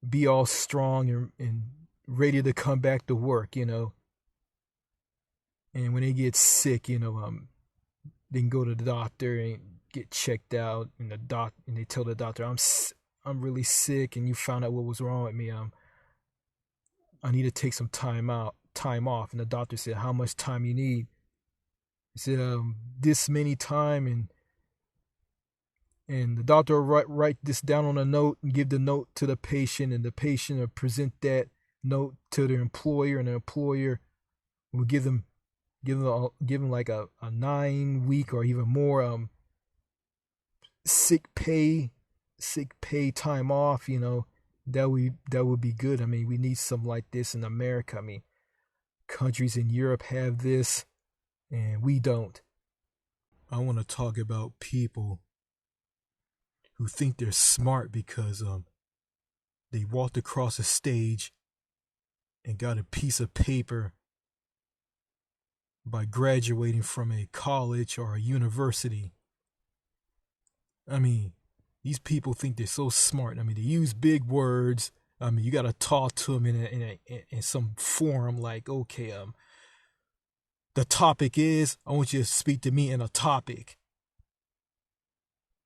be all strong and ready to come back to work, you know. And when they get sick, you know, they can go to the doctor and get checked out, and they tell the doctor, I'm really sick, and you found out what was wrong with me. I need to take some time off. And the doctor said, how much time you need? He said, this many time, and the doctor will write this down on a note and give the note to the patient, and the patient will present that note to their employer, and the employer will give them like a 9-week or even more sick pay time off. You know, that would be good. I mean, we need something like this in America. I mean, countries in Europe have this, and we don't. I want to talk about people who think they're smart because they walked across a stage and got a piece of paper by graduating from a college or a university. I mean, these people think they're so smart. I mean, they use big words. I mean, you got to talk to them in some forum like, okay, the topic is, I want you to speak to me in a topic.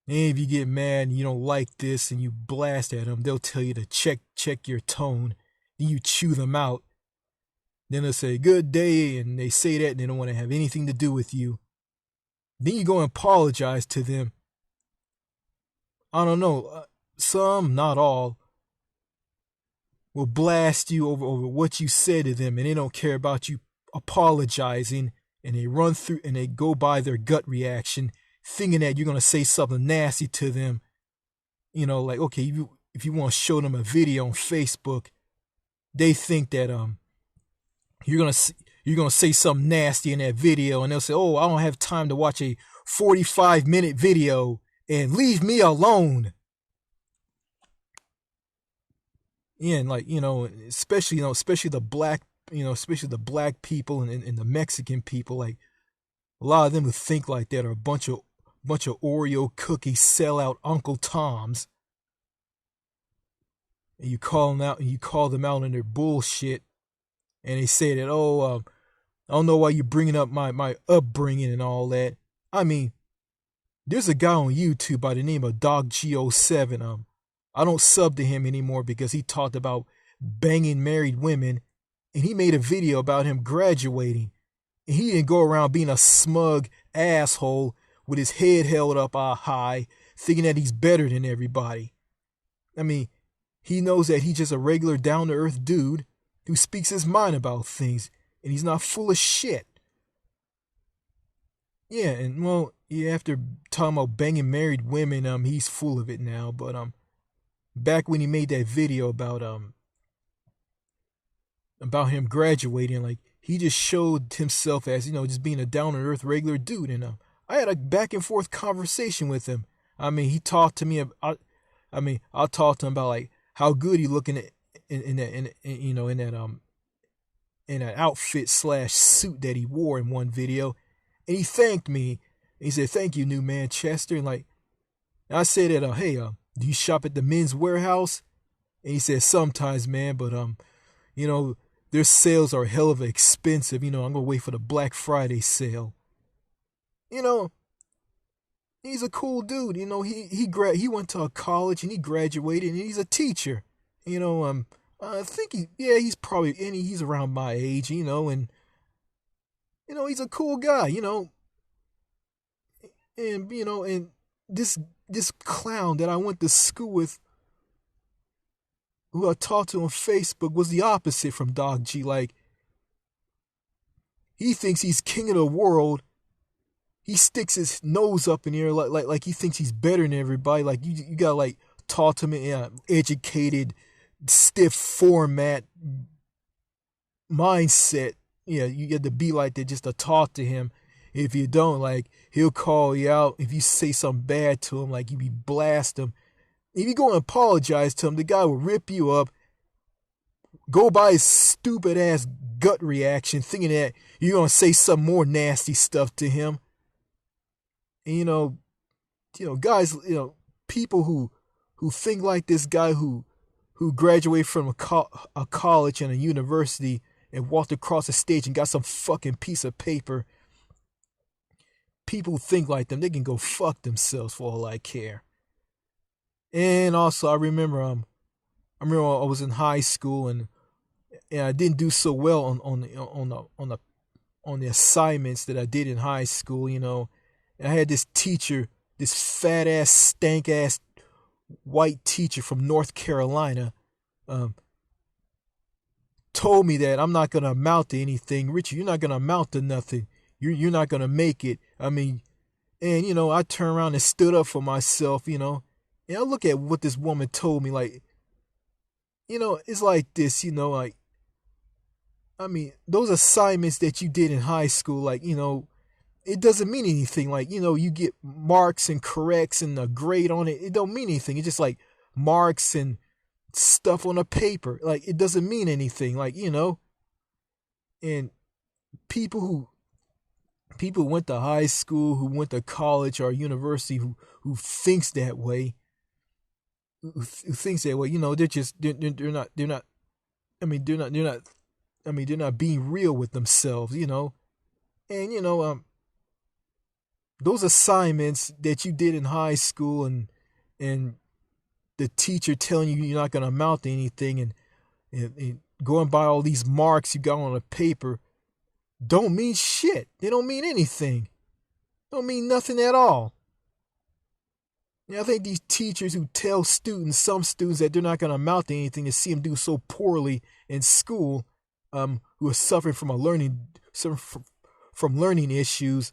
And if you get mad and you don't like this and you blast at them, they'll tell you to check your tone. Then you chew them out. Then they'll say, good day, and they say that and they don't want to have anything to do with you. Then you go and apologize to them. I don't know, some, not all, will blast you over what you said to them, and they don't care about you apologizing, and they run through and they go by their gut reaction, thinking that you're going to say something nasty to them. You know, like, okay, if you want to show them a video on Facebook, they think that you're going to say something nasty in that video, and they'll say, oh, I don't have time to watch a 45-minute video, and leave me alone. Yeah, and like, you know, especially the black, especially the black people and the Mexican people, like a lot of them who think like that are a bunch of Oreo cookie sellout Uncle Toms. And you call them out on their bullshit, and they say that, oh, I don't know why you're bringing up my upbringing and all that. I mean, there's a guy on YouTube by the name of DogGeo7. I don't sub to him anymore because he talked about banging married women, and he made a video about him graduating. And he didn't go around being a smug asshole with his head held up high, thinking that he's better than everybody. I mean, he knows that he's just a regular down-to-earth dude who speaks his mind about things, and he's not full of shit. Yeah, and well, yeah, after talking about banging married women, he's full of it now. But back when he made that video about him graduating, like, he just showed himself as, just being a down to earth regular dude. And I had a back and forth conversation with him. I mean, he talked to me. I talked to him about like how good he looking in that outfit / suit that he wore in one video. And he thanked me. He said, "Thank you, New Manchester." And like, I said that, "Hey, do you shop at the Men's Warehouse?" And he said, "Sometimes, man, but their sales are hell of expensive. I'm gonna wait for the Black Friday sale." He's a cool dude. He went to a college and he graduated and he's a teacher. I think he's probably, and he's around my age. And he's a cool guy. And this clown that I went to school with, who I talked to on Facebook, was the opposite from Doc G. Like, he thinks he's king of the world. He sticks his nose up in the air like he thinks he's better than everybody. Like, you gotta like talk to him in an educated, stiff format mindset. Yeah, you get to be like that just to talk to him. if you don't, like, he'll call you out if you say something bad to him, like, if you blast him. If you go and apologize to him, the guy will rip you up, go by his stupid ass gut reaction, thinking that you're gonna say some more nasty stuff to him. And guys, people who think like this guy who graduated from a college and a university and walked across the stage and got some fucking piece of paper. People who think like them, they can go fuck themselves for all I care. And also, I remember I was in high school and I didn't do so well on the assignments that I did in high school. And I had this teacher, this fat ass, stank ass white teacher from North Carolina, told me that I'm not gonna amount to anything. Richard, you're not gonna amount to nothing. You're not gonna make it. I mean, and I turned around and stood up for myself. And I look at what this woman told me, like, it's like this. Like, I mean, those assignments that you did in high school, like, it doesn't mean anything. Like, you get marks and corrects and a grade on it. It don't mean anything. It's just like marks and stuff on a paper. Like, it doesn't mean anything. Like, and people who went to high school, who went to college or university, who thinks that way, they're not being real with themselves, And those assignments that you did in high school and the teacher telling you you're not going to amount to anything and going by all these marks you got on a paper don't mean shit. They don't mean anything. Don't mean nothing at all. I think these teachers who tell some students that they're not going to amount to anything, to see them do so poorly in school, who are suffering from learning issues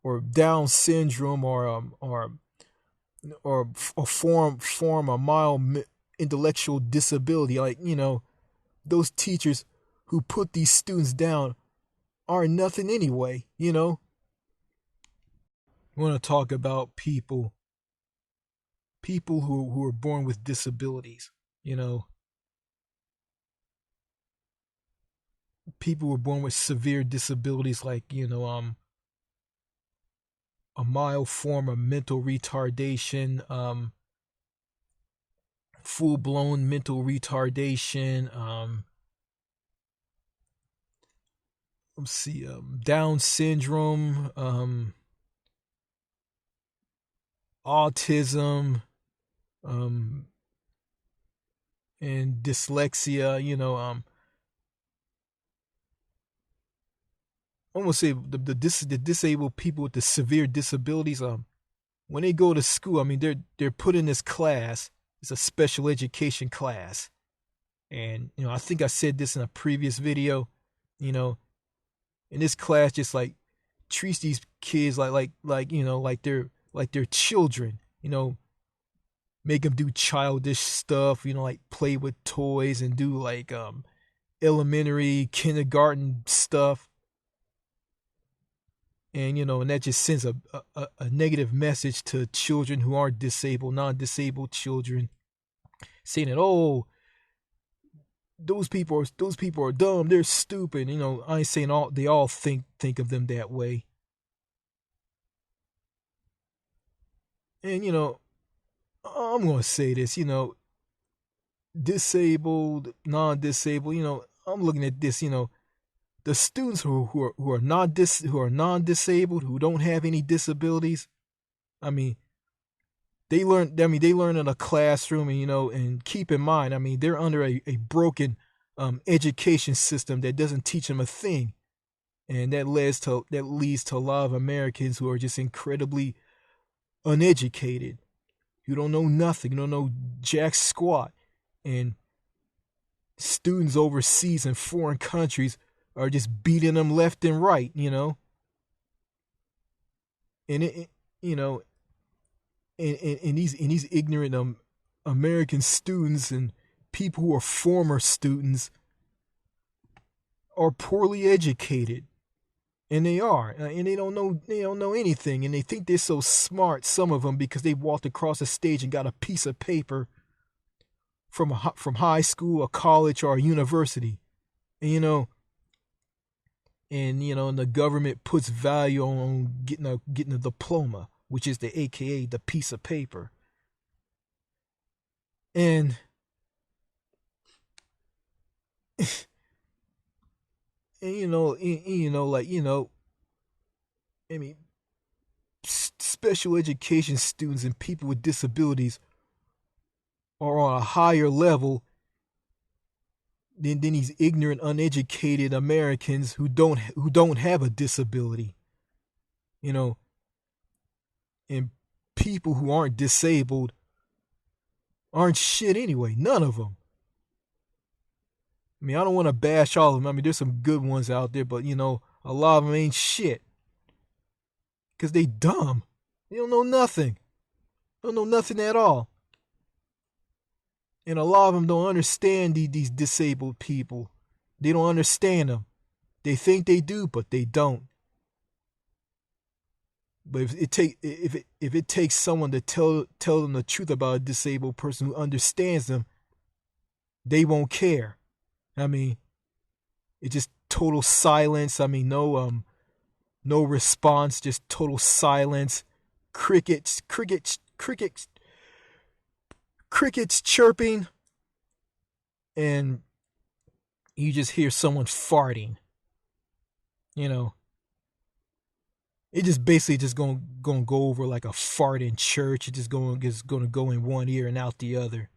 or Down syndrome or form a mild intellectual disability, like, those teachers who put these students down are nothing anyway. We want to talk about people who are born with disabilities. People who are born with severe disabilities, like, a mild form of mental retardation, full-blown mental retardation, Down syndrome, autism, and dyslexia. I'm gonna say the disabled people with the severe disabilities, when they go to school, I mean, they're put in this class. It's a special education class, and I think I said this in a previous video. In this class, just like treats these kids like they're children. Make them do childish stuff. Like play with toys and do like elementary, kindergarten stuff. And and that just sends a negative message to children who aren't disabled, non-disabled children, saying that, those people are dumb, they're stupid. I ain't saying they all think of them that way. And I'm gonna say this, disabled, non-disabled. I'm looking at this, the students who are non-disabled, who don't have any disabilities. I mean, they learn in a classroom, and keep in mind, I mean, they're under a broken education system that doesn't teach them a thing, and that leads to a lot of Americans who are just incredibly uneducated, who don't know nothing, don't know jack squat, and students overseas in foreign countries are just beating them left and right, and and these ignorant American students and people who are former students are poorly educated. And they are, and they don't know anything, and they think they're so smart, some of them, because they walked across the stage and got a piece of paper from high school, a college, or a university. And and the government puts value on getting a diploma, which is the AKA the piece of paper. And I mean, special education students and people with disabilities are on a higher level than these ignorant, uneducated Americans who don't have a disability. And people who aren't disabled aren't shit anyway. None of them. I mean, I don't want to bash all of them. I mean, there's some good ones out there, but a lot of them ain't shit. Because they dumb. They don't know nothing. Don't know nothing at all. And a lot of them don't understand these disabled people. They don't understand them. They think they do, but they don't. But if it takes someone to tell them the truth about a disabled person who understands them, they won't care. I mean, it's just total silence. I mean, no response, just total silence. Crickets chirping, and you just hear someone farting. It just basically just gonna go over like a fart in church. It's just gonna go in one ear and out the other.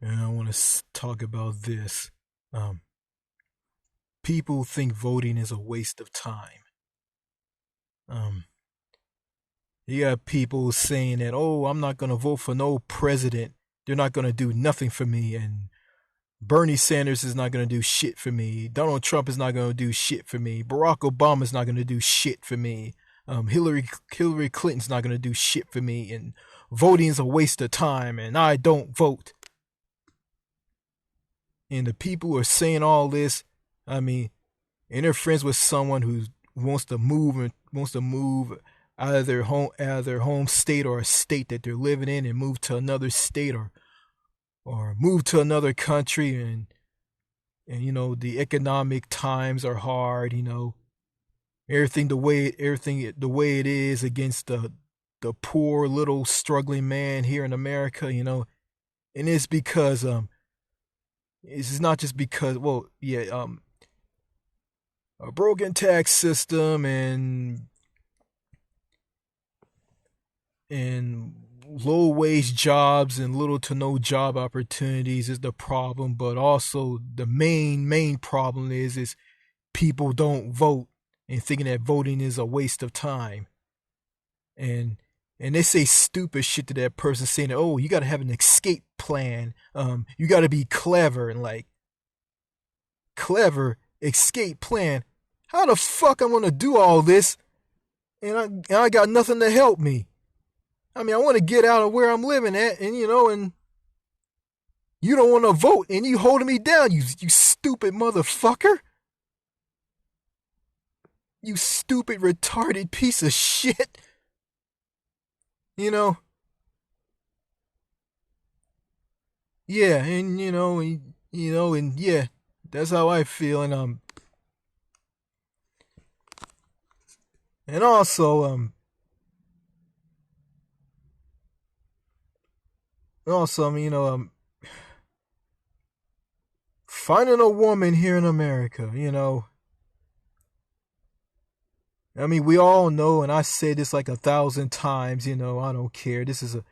And I want to talk about this. People think voting is a waste of time. You got people saying that, oh, I'm not going to vote for no president. They're not going to do nothing for me. And Bernie Sanders is not going to do shit for me. Donald Trump is not going to do shit for me. Barack Obama is not going to do shit for me. Hillary Clinton's not going to do shit for me. And voting is a waste of time. And I don't vote. And the people who are saying all this, I mean, and they're friends with someone who wants to move out of their home state or a state that they're living in and move to another state or move to another country, and the economic times are hard, everything the way it is against the poor little struggling man here in America, and it's because it's not just because a broken tax system and low wage jobs and little to no job opportunities is the problem, but also the main problem is people don't vote and thinking that voting is a waste of time. And they say stupid shit to that person, saying, oh, you got to have an escape plan. You got to be clever, and like, clever escape plan. How the fuck I'm going to do all this and I got nothing to help me? I mean, I want to get out of where I'm living at, and and you don't want to vote, and you holding me down, you stupid motherfucker. You stupid, retarded piece of shit. Yeah, and and yeah, that's how I feel, and also finding a woman here in America, I mean, we all know, and I said this like 1,000 times, I don't care. This is a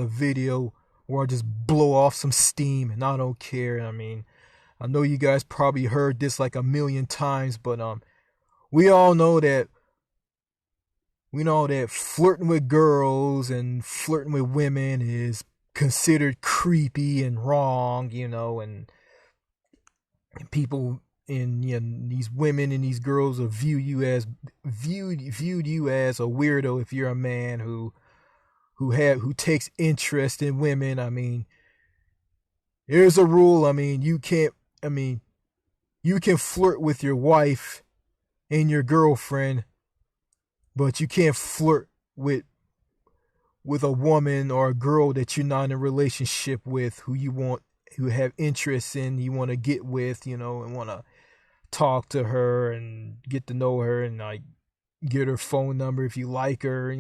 video where I just blow off some steam, and I don't care. I mean, I know you guys probably heard this like 1,000,000 times, but we all know that flirting with girls and flirting with women is considered creepy and wrong, and people these women and these girls will viewed you as a weirdo if you're a man who takes interest in women. I mean, here's a rule. I mean, you can't. I mean, You can flirt with your wife and your girlfriend, but you can't flirt with a woman or a girl that you're not in a relationship with, who have interests in, you want to get with, and want to talk to her and get to know her and like get her phone number if you like her.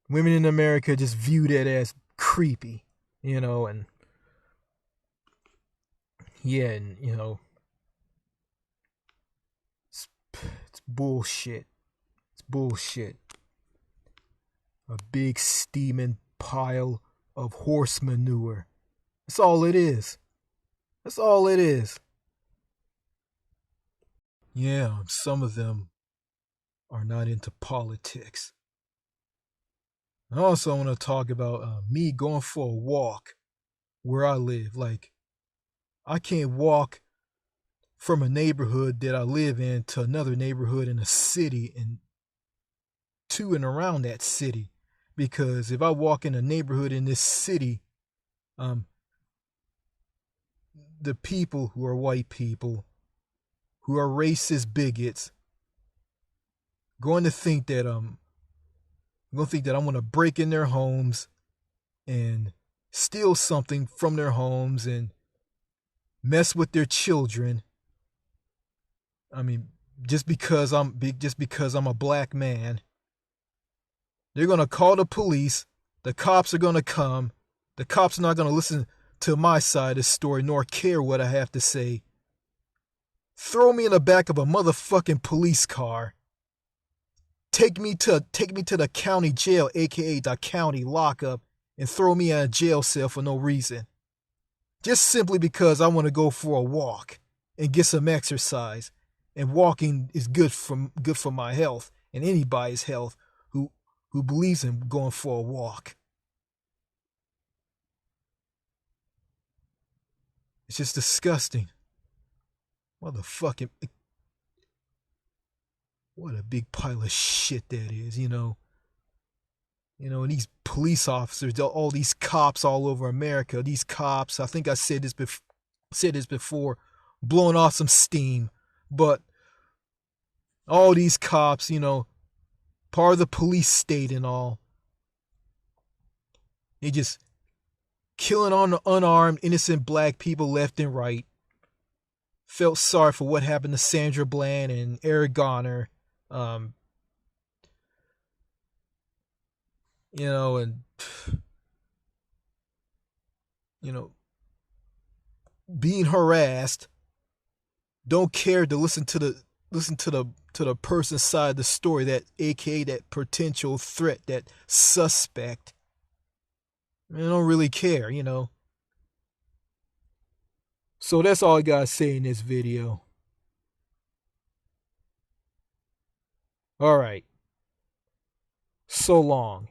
Women in America just view that as creepy, and yeah, and it's bullshit. It's bullshit. A big steaming pile of horse manure. That's all it is. That's all it is. Yeah, some of them are not into politics. I also want to talk about me going for a walk where I live. Like, I can't walk from a neighborhood that I live in to another neighborhood in a city and to and around that city. Because if I walk in a neighborhood in this city, the people who are white people, who are racist bigots, going to think that I'm going to break in their homes and steal something from their homes and mess with their children. I mean, just because I'm a black man, they're going to call the police. The cops are going to come. The cops are not going to listen to my side of the story nor care what I have to say. Throw me in the back of a motherfucking police car. Take me to the county jail, aka the county lockup, and throw me in a jail cell for no reason. Just simply because I want to go for a walk and get some exercise. And walking is good for my health and anybody's health who believes in going for a walk. It's just disgusting. Motherfucking, what a big pile of shit that is, and these police officers, all these cops all over America, these cops, I think I said this before, blowing off some steam, but all these cops, part of the police state and all, they just killing on unarmed, innocent black people left and right. Felt sorry for what happened to Sandra Bland and Eric Garner. And being harassed, don't care to listen to the person's side of the story, that aka that potential threat, that suspect. I don't really care, So that's all I gotta say in this video. Alright. So long.